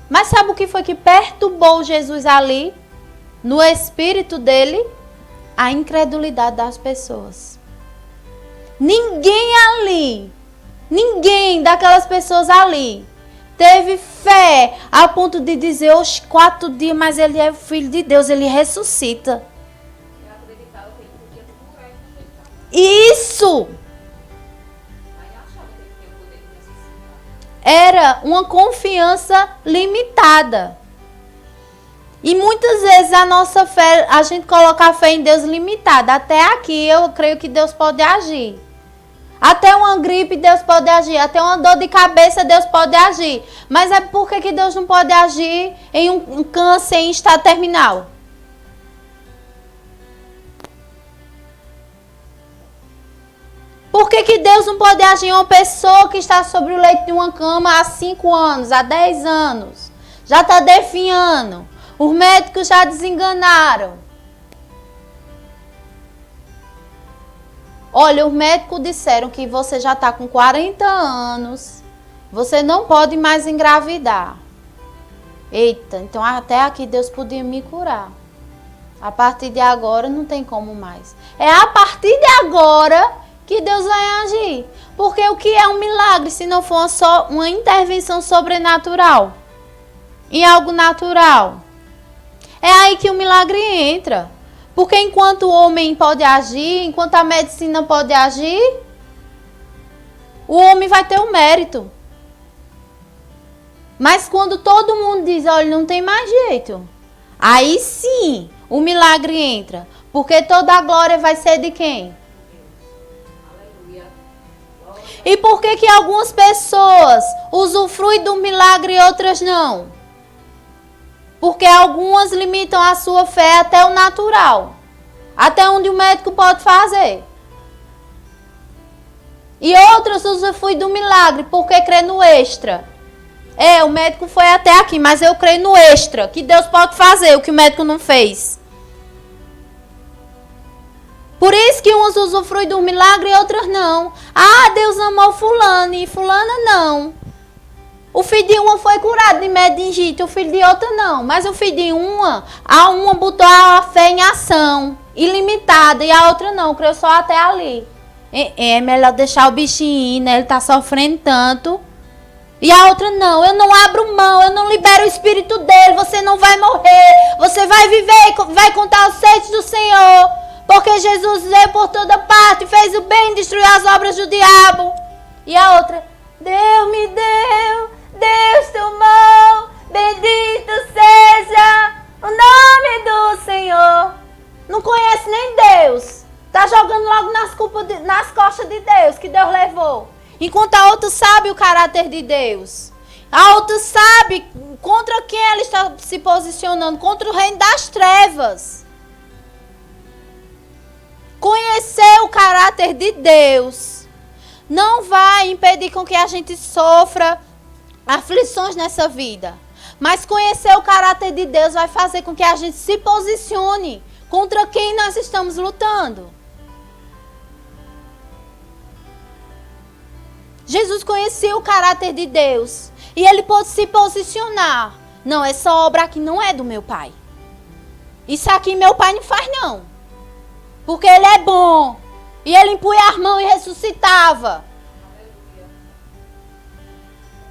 Mas sabe o que foi que perturbou Jesus ali? No espírito dele? A incredulidade das pessoas. Ninguém daquelas pessoas ali, teve fé a ponto de dizer, oxe, 4 dias, mas ele é o Filho de Deus, ele ressuscita. Isso! Era uma confiança limitada. E muitas vezes a nossa fé, a gente coloca a fé em Deus limitada. Até aqui eu creio que Deus pode agir. Até uma gripe Deus pode agir. Até uma dor de cabeça Deus pode agir. Mas é por que Deus não pode agir em um câncer em estado terminal? Por que Deus não pode agir em uma pessoa que está sobre o leito de uma cama há 5 anos, há 10 anos? Já está definhando. Os médicos já desenganaram. Olha, os médicos disseram que você já está com 40 anos. Você não pode mais engravidar. Eita, então até aqui Deus podia me curar. A partir de agora não tem como mais. É a partir de agora que Deus vai agir. Porque o que é um milagre se não for só uma intervenção sobrenatural? Em algo natural. É aí que o milagre entra. Porque enquanto o homem pode agir, enquanto a medicina pode agir, o homem vai ter o mérito. Mas quando todo mundo diz, olha, não tem mais jeito, aí sim o milagre entra. Porque toda a glória vai ser de quem? E por que algumas pessoas usufruem do milagre e outras não? Porque algumas limitam a sua fé até o natural. Até onde o médico pode fazer. E outras usufruem do milagre porque crê no extra. O médico foi até aqui, mas eu creio no extra. Que Deus pode fazer o que o médico não fez. Por isso que umas usufruem do milagre e outras não. Ah, Deus amou fulano e fulana não. O filho de uma foi curado de meningite, o filho de outra não. Mas o filho de uma, a uma botou a fé em ação, ilimitada, e a outra não, creu só até ali. É melhor deixar o bichinho ir, né? Ele tá sofrendo tanto. E a outra não, eu não abro mão, eu não libero o espírito dele, você não vai morrer, você vai viver e vai contar os feitos do Senhor. Porque Jesus veio por toda parte, fez o bem, destruiu as obras do diabo. E a outra, Deus me deu, Deus tomou, bendito seja o nome do Senhor. Não conhece nem Deus. Está jogando logo nas costas de Deus, que Deus levou. Enquanto a outra sabe o caráter de Deus. A outra sabe contra quem ela está se posicionando, contra o reino das trevas. Conhecer o caráter de Deus não vai impedir com que a gente sofra aflições nessa vida. Mas conhecer o caráter de Deus vai fazer com que a gente se posicione contra quem nós estamos lutando. Jesus conhecia o caráter de Deus e ele pôde se posicionar. Não, essa obra aqui não é do meu pai. Isso aqui meu pai não faz não. Porque ele é bom. E ele impunha as mãos e ressuscitava.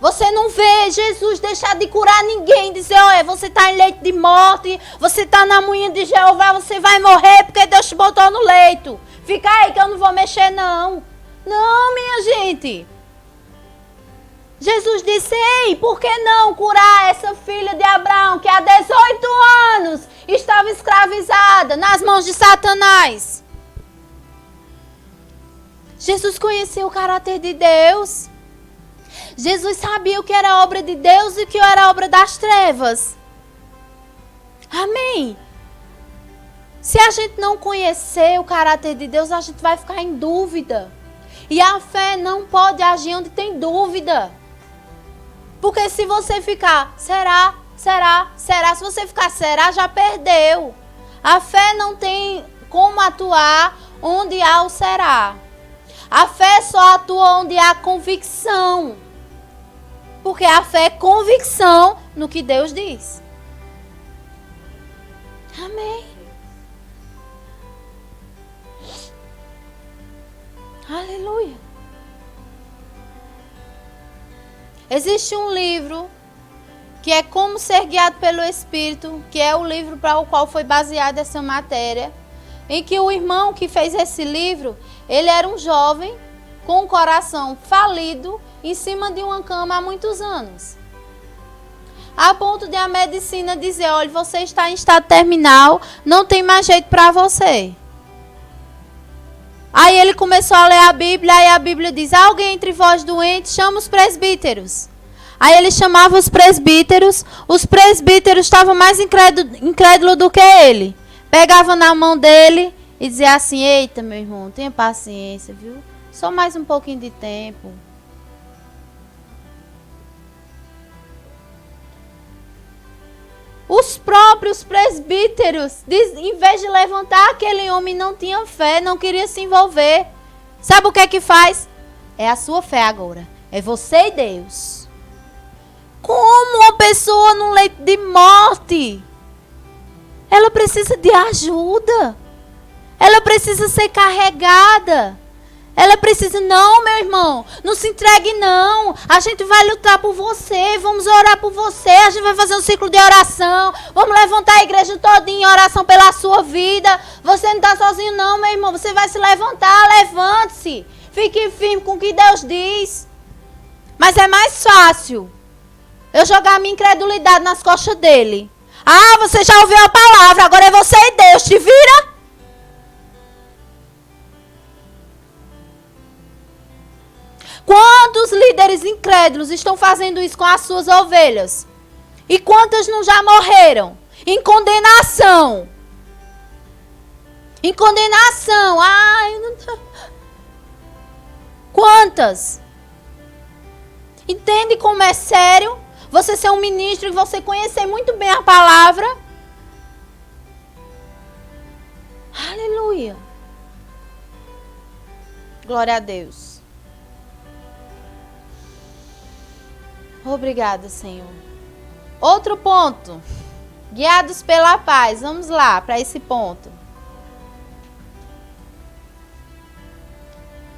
Você não vê Jesus deixar de curar ninguém. Dizer, olha, você está em leito de morte. Você está na moinha de Jeová. Você vai morrer porque Deus te botou no leito. Fica aí que eu não vou mexer não. Não, minha gente. Jesus disse, ei, por que não curar essa filha de Abraão que há 18 anos estava escravizada nas mãos de Satanás? Jesus conhecia o caráter de Deus. Jesus sabia o que era obra de Deus e o que era obra das trevas. Amém? Se a gente não conhecer o caráter de Deus, a gente vai ficar em dúvida. E a fé não pode agir onde tem dúvida. Porque se você ficar, será, será, será, se você ficar, será, já perdeu. A fé não tem como atuar onde há o será. A fé só atua onde há convicção. Porque a fé é convicção no que Deus diz. Amém. Aleluia. Existe um livro que é Como Ser Guiado pelo Espírito, que é o livro para o qual foi baseada essa matéria. em que o irmão que fez esse livro, ele era um jovem com um coração falido em cima de uma cama há muitos anos. A ponto de a medicina dizer, olha, você está em estado terminal, não tem mais jeito para você. Aí ele começou a ler a Bíblia, aí a Bíblia diz, alguém entre vós doentes, chama os presbíteros. Aí ele chamava os presbíteros estavam mais incrédulos do que ele. Pegava na mão dele e dizia assim, eita meu irmão, tenha paciência, viu? Só mais um pouquinho de tempo. Os próprios presbíteros, em vez de levantar aquele homem, não tinha fé, não queria se envolver. Sabe o que é que faz? É a sua fé agora. É você e Deus. Como uma pessoa num leito de morte, ela precisa de ajuda. Ela precisa ser carregada. Ela precisa, não, meu irmão, não se entregue não. A gente vai lutar por você, vamos orar por você, a gente vai fazer um ciclo de oração. Vamos levantar a igreja todinha em oração pela sua vida. Você não está sozinho não, meu irmão, você vai se levantar, levante-se. Fique firme com o que Deus diz. Mas é mais fácil eu jogar a minha incredulidade nas costas dele. Ah, você já ouviu a palavra, agora é você e Deus, te vira. Quantos líderes incrédulos estão fazendo isso com as suas ovelhas? E quantas não já morreram? Em condenação. Em condenação. Ai, não tá... Quantas? Entende como é sério? Você ser um ministro e você conhecer muito bem a palavra. Aleluia. Glória a Deus. Obrigada, Senhor. Outro ponto. Guiados pela paz. Vamos lá para esse ponto.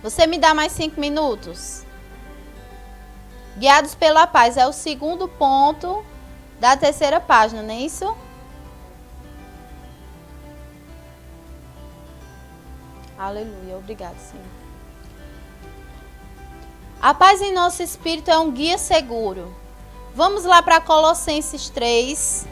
Você me dá mais 5 minutos? Guiados pela paz é o segundo ponto da terceira página, não é isso? Aleluia. Obrigada, Senhor. A paz em nosso espírito é um guia seguro. Vamos lá para Colossenses 3.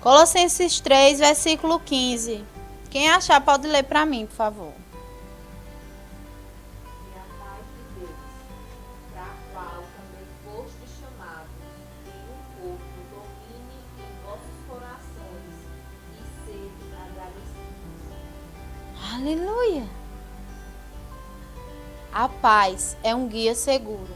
Colossenses 3, versículo 15. Quem achar pode ler para mim, por favor. E a paz de Deus, para a qual também fostes chamados em um corpo, domine em vossos corações e sede agradecidos. Aleluia. A paz é um guia seguro.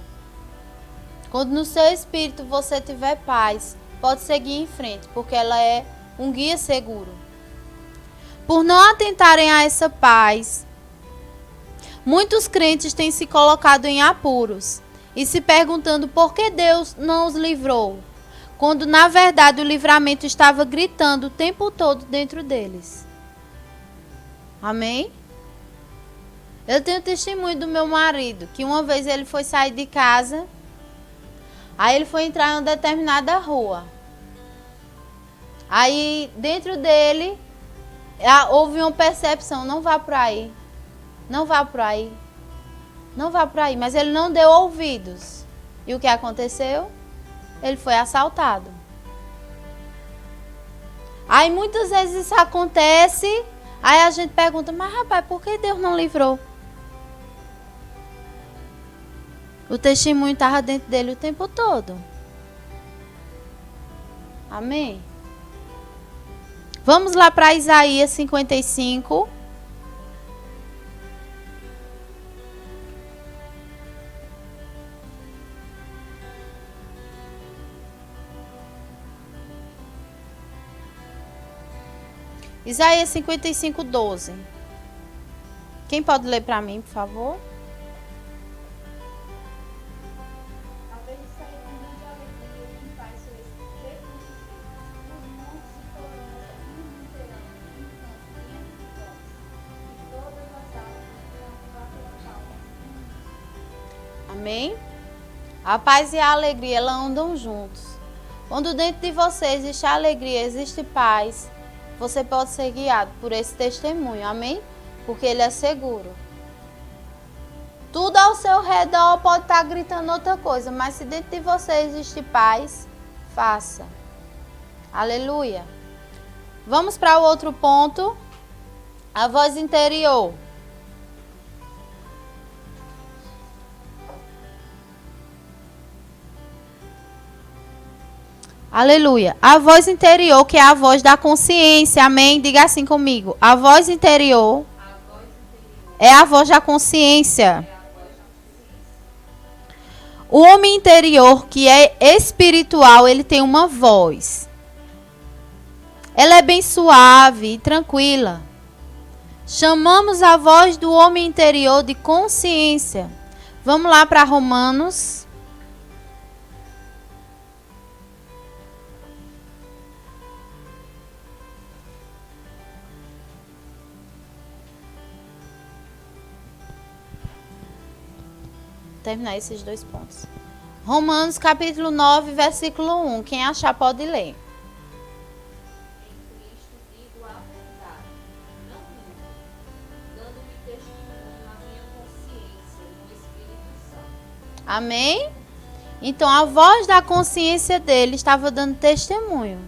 Quando no seu espírito você tiver paz, pode seguir em frente, porque ela é um guia seguro. Por não atentarem a essa paz, muitos crentes têm se colocado em apuros e se perguntando por que Deus não os livrou, quando na verdade o livramento estava gritando o tempo todo dentro deles. Amém? Eu tenho testemunho do meu marido, que uma vez ele foi sair de casa. Aí ele foi entrar em uma determinada rua. Aí dentro dele houve uma percepção, não vá por aí. Não vá por aí. Não vá por aí. Mas ele não deu ouvidos. E o que aconteceu? Ele foi assaltado. Aí muitas vezes isso acontece. Aí a gente pergunta, mas rapaz, por que Deus não livrou? O testemunho estava dentro dele o tempo todo. Amém? Vamos lá para Isaías 55. Isaías 55, 12. Quem pode ler para mim, por favor? A vez de sair com grande alegria e em paz seus espíritos os montes e colunas irromperão enquanto e todas as almas irão bater palmas. Amém? A paz e a alegria, elas andam juntos. Quando dentro de você existe alegria, existe paz, você pode ser guiado por esse testemunho, amém? Porque ele é seguro. Tudo ao seu redor pode estar gritando outra coisa, mas se dentro de você existe paz, faça. Aleluia. Vamos para o outro ponto. A voz interior. Aleluia. A voz interior, que é a voz da consciência. Amém? Diga assim comigo. A voz interior é a voz da consciência. O homem interior, que é espiritual, ele tem uma voz. Ela é bem suave e tranquila. Chamamos a voz do homem interior de consciência. Vamos lá para Romanos. Terminar esses 2 pontos. Romanos capítulo 9, versículo 1. Quem achar pode ler. Em Cristo digo a verdade, não minto, dando-lhe testemunho à minha consciência no Espírito Santo. Amém? Então a voz da consciência dele estava dando testemunho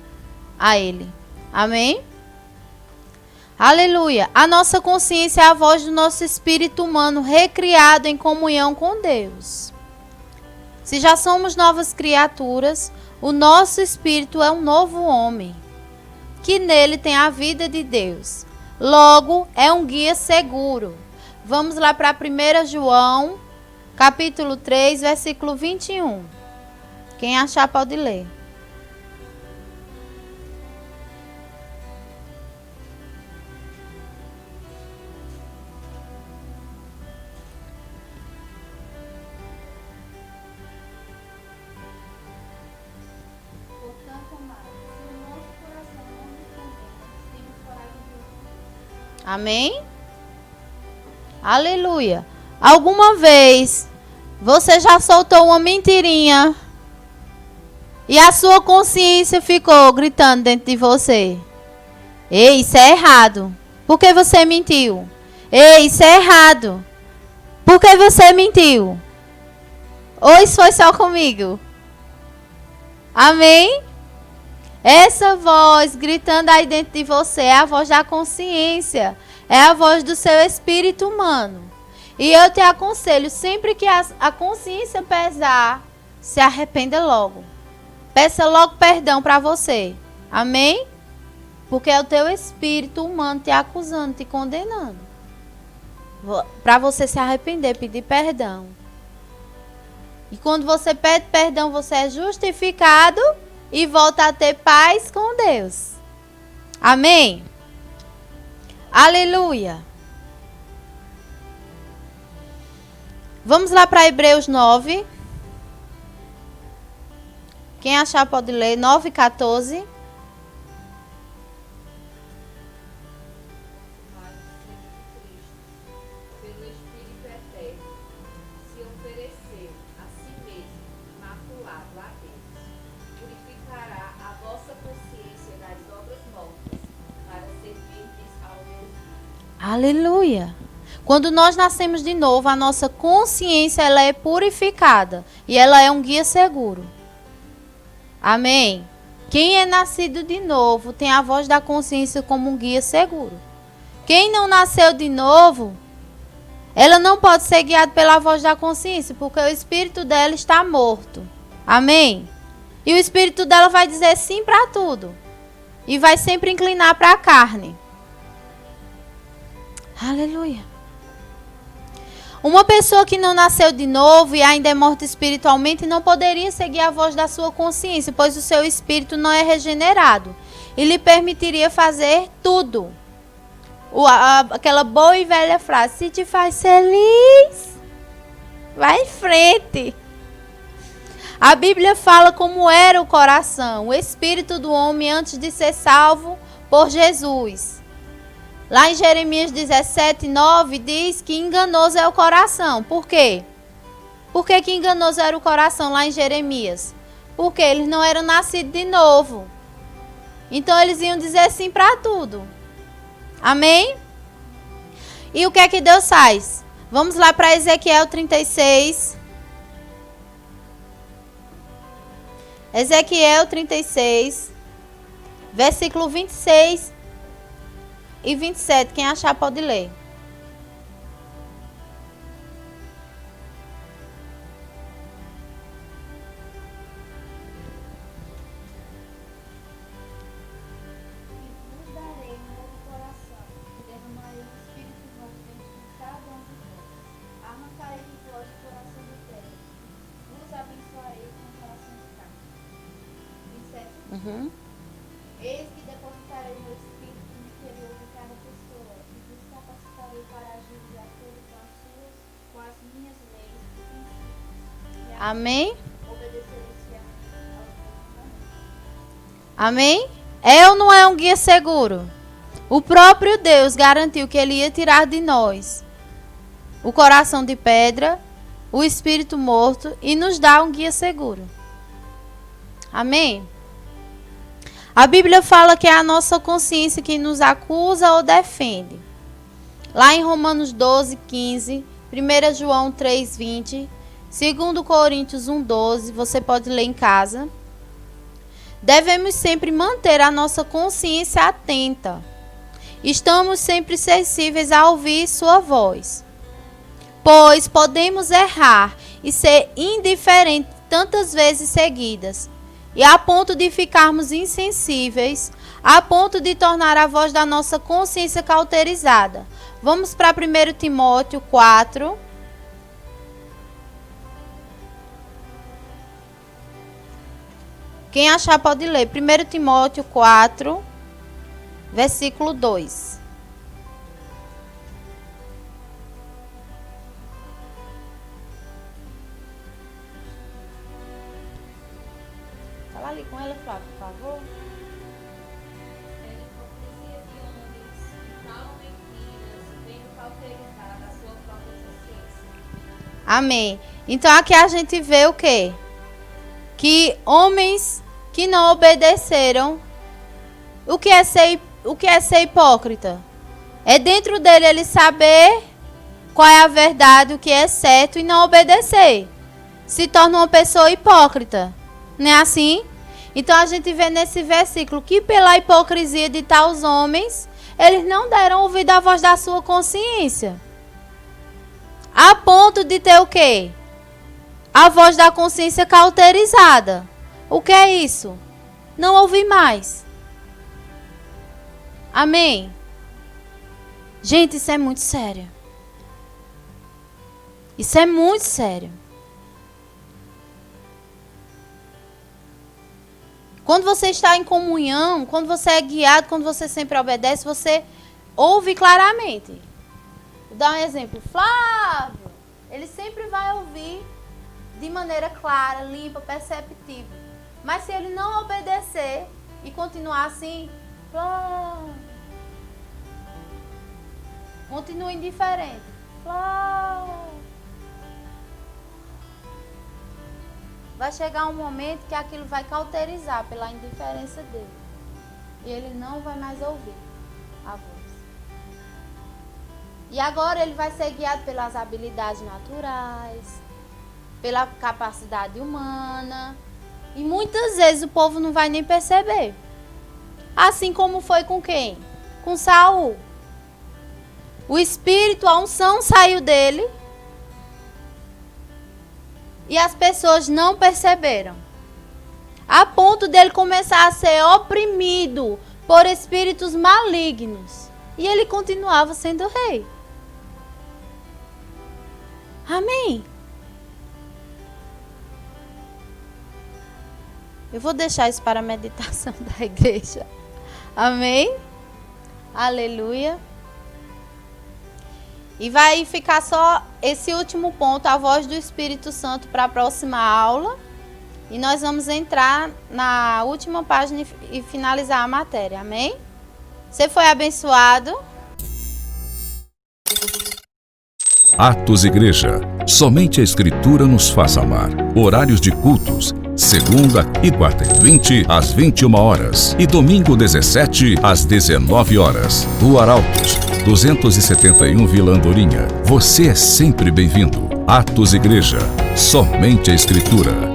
a ele. Amém? Aleluia. A nossa consciência é a voz do nosso espírito humano recriado em comunhão com Deus. Se já somos novas criaturas, o nosso espírito é um novo homem, que nele tem a vida de Deus. Logo, é um guia seguro. Vamos lá para 1 João, capítulo 3, versículo 21. Quem achar pode ler. Portanto, amados, se o nosso coração não nos condena, temos coragem de ouvir. Amém? Aleluia. Alguma vez você já soltou uma mentirinha e a sua consciência ficou gritando dentro de você? Ei, isso é errado. Por que você mentiu? Ei, isso é errado. Por que você mentiu? Ou isso foi só comigo? Amém? Essa voz gritando aí dentro de você é a voz da consciência. É a voz do seu espírito humano. E eu te aconselho, sempre que a consciência pesar, se arrependa logo. Peça logo perdão para você. Amém? Porque é o teu espírito humano te acusando, te condenando. Para você se arrepender, pedir perdão. E quando você pede perdão, você é justificado e volta a ter paz com Deus. Amém? Aleluia. Vamos lá para Hebreus 9. Quem achar pode ler. 9:14. Mas Cristo, pelo Espírito eterno, se ofereceu a si mesmo, imaculado a Deus, purificará a vossa consciência das obras mortas, para servirdes ao Deus vivo. Aleluia. Quando nós nascemos de novo, a nossa consciência ela é purificada e ela é um guia seguro. Amém? Quem é nascido de novo tem a voz da consciência como um guia seguro. Quem não nasceu de novo, ela não pode ser guiada pela voz da consciência, porque o espírito dela está morto. Amém? E o espírito dela vai dizer sim para tudo. E vai sempre inclinar para a carne. Aleluia. Uma pessoa que não nasceu de novo e ainda é morta espiritualmente não poderia seguir a voz da sua consciência, pois o seu espírito não é regenerado e lhe permitiria fazer tudo. Aquela boa e velha frase: se te faz feliz, vai em frente. A Bíblia fala como era o coração, o espírito do homem antes de ser salvo por Jesus. Lá em Jeremias 17:9 diz que enganoso é o coração. Por quê? Por que enganoso era o coração lá em Jeremias? Porque eles não eram nascidos de novo. Então eles iam dizer sim para tudo. Amém? E o que é que Deus faz? Vamos lá para Ezequiel 36. Ezequiel 36, versículo 26 e 27. Quem achar pode ler. Vos darei um novo coração, e derramarei o espírito novo dentro de cada um de vós. Arrancarei de vós o coração de pedra, vos abençoarei com o coração de carne. 27. Eis que depositarei meu espírito no interior de cada pessoa, e vos capacitarei para agir de acordo com as minhas leis e princípios. Amém? Obedecereis fielmente aos meus mandamentos. Amém? É ou não é um guia seguro? O próprio Deus garantiu que Ele ia tirar de nós o coração de pedra, o espírito morto e nos dar um guia seguro. Amém? A Bíblia fala que é a nossa consciência que nos acusa ou defende. Lá em Romanos 12:15, 1 João 3:20, 2 Coríntios 1:12, você pode ler em casa. Devemos sempre manter a nossa consciência atenta. Estamos sempre sensíveis a ouvir sua voz. Pois podemos errar e ser indiferentes tantas vezes seguidas, e a ponto de ficarmos insensíveis, a ponto de tornar a voz da nossa consciência cauterizada. Vamos para 1 Timóteo 4. Quem achar pode ler. 1 Timóteo 4, versículo 2. Fala ali com ela, Flávio, por favor. É hipocrisia de homens que falam mentiras, vendo cauterizar a sua própria consciência. Amém. Então aqui a gente vê o quê? Que homens que não obedeceram. O que é ser hipócrita? É dentro dele ele saber qual é a verdade, o que é certo e não obedecer. Se torna uma pessoa hipócrita. Não é assim? Então a gente vê nesse versículo que pela hipocrisia de tais homens, eles não deram ouvido à voz da sua consciência. A ponto de ter o quê? A voz da consciência cauterizada. O que é isso? Não ouvir mais. Amém? Gente, isso é muito sério. Isso é muito sério. Quando você está em comunhão, quando você é guiado, quando você sempre obedece, você ouve claramente. Vou dar um exemplo. Flávio, ele sempre vai ouvir de maneira clara, limpa, perceptível. Mas se ele não obedecer e continuar assim, continua indiferente. Vai chegar um momento que aquilo vai cauterizar pela indiferença dele. E ele não vai mais ouvir a voz. E agora ele vai ser guiado pelas habilidades naturais, pela capacidade humana. E muitas vezes o povo não vai nem perceber. Assim como foi com quem? Com Saul. O espírito, a unção saiu dele. E as pessoas não perceberam. A ponto dele começar a ser oprimido por espíritos malignos. E ele continuava sendo rei. Amém. Eu vou deixar isso para a meditação da igreja. Amém? Aleluia. E vai ficar só esse último ponto, a voz do Espírito Santo, para a próxima aula. E nós vamos entrar na última página e finalizar a matéria. Amém? Você foi abençoado? Atos Igreja. Somente a Escritura nos faz amar. Horários de cultos. Segunda e quarta e 20, às 21 horas. E domingo 17, às 19 horas. Rua Arautos, 271 Vila Andorinha. Você é sempre bem-vindo. Atos Igreja. Somente a Escritura.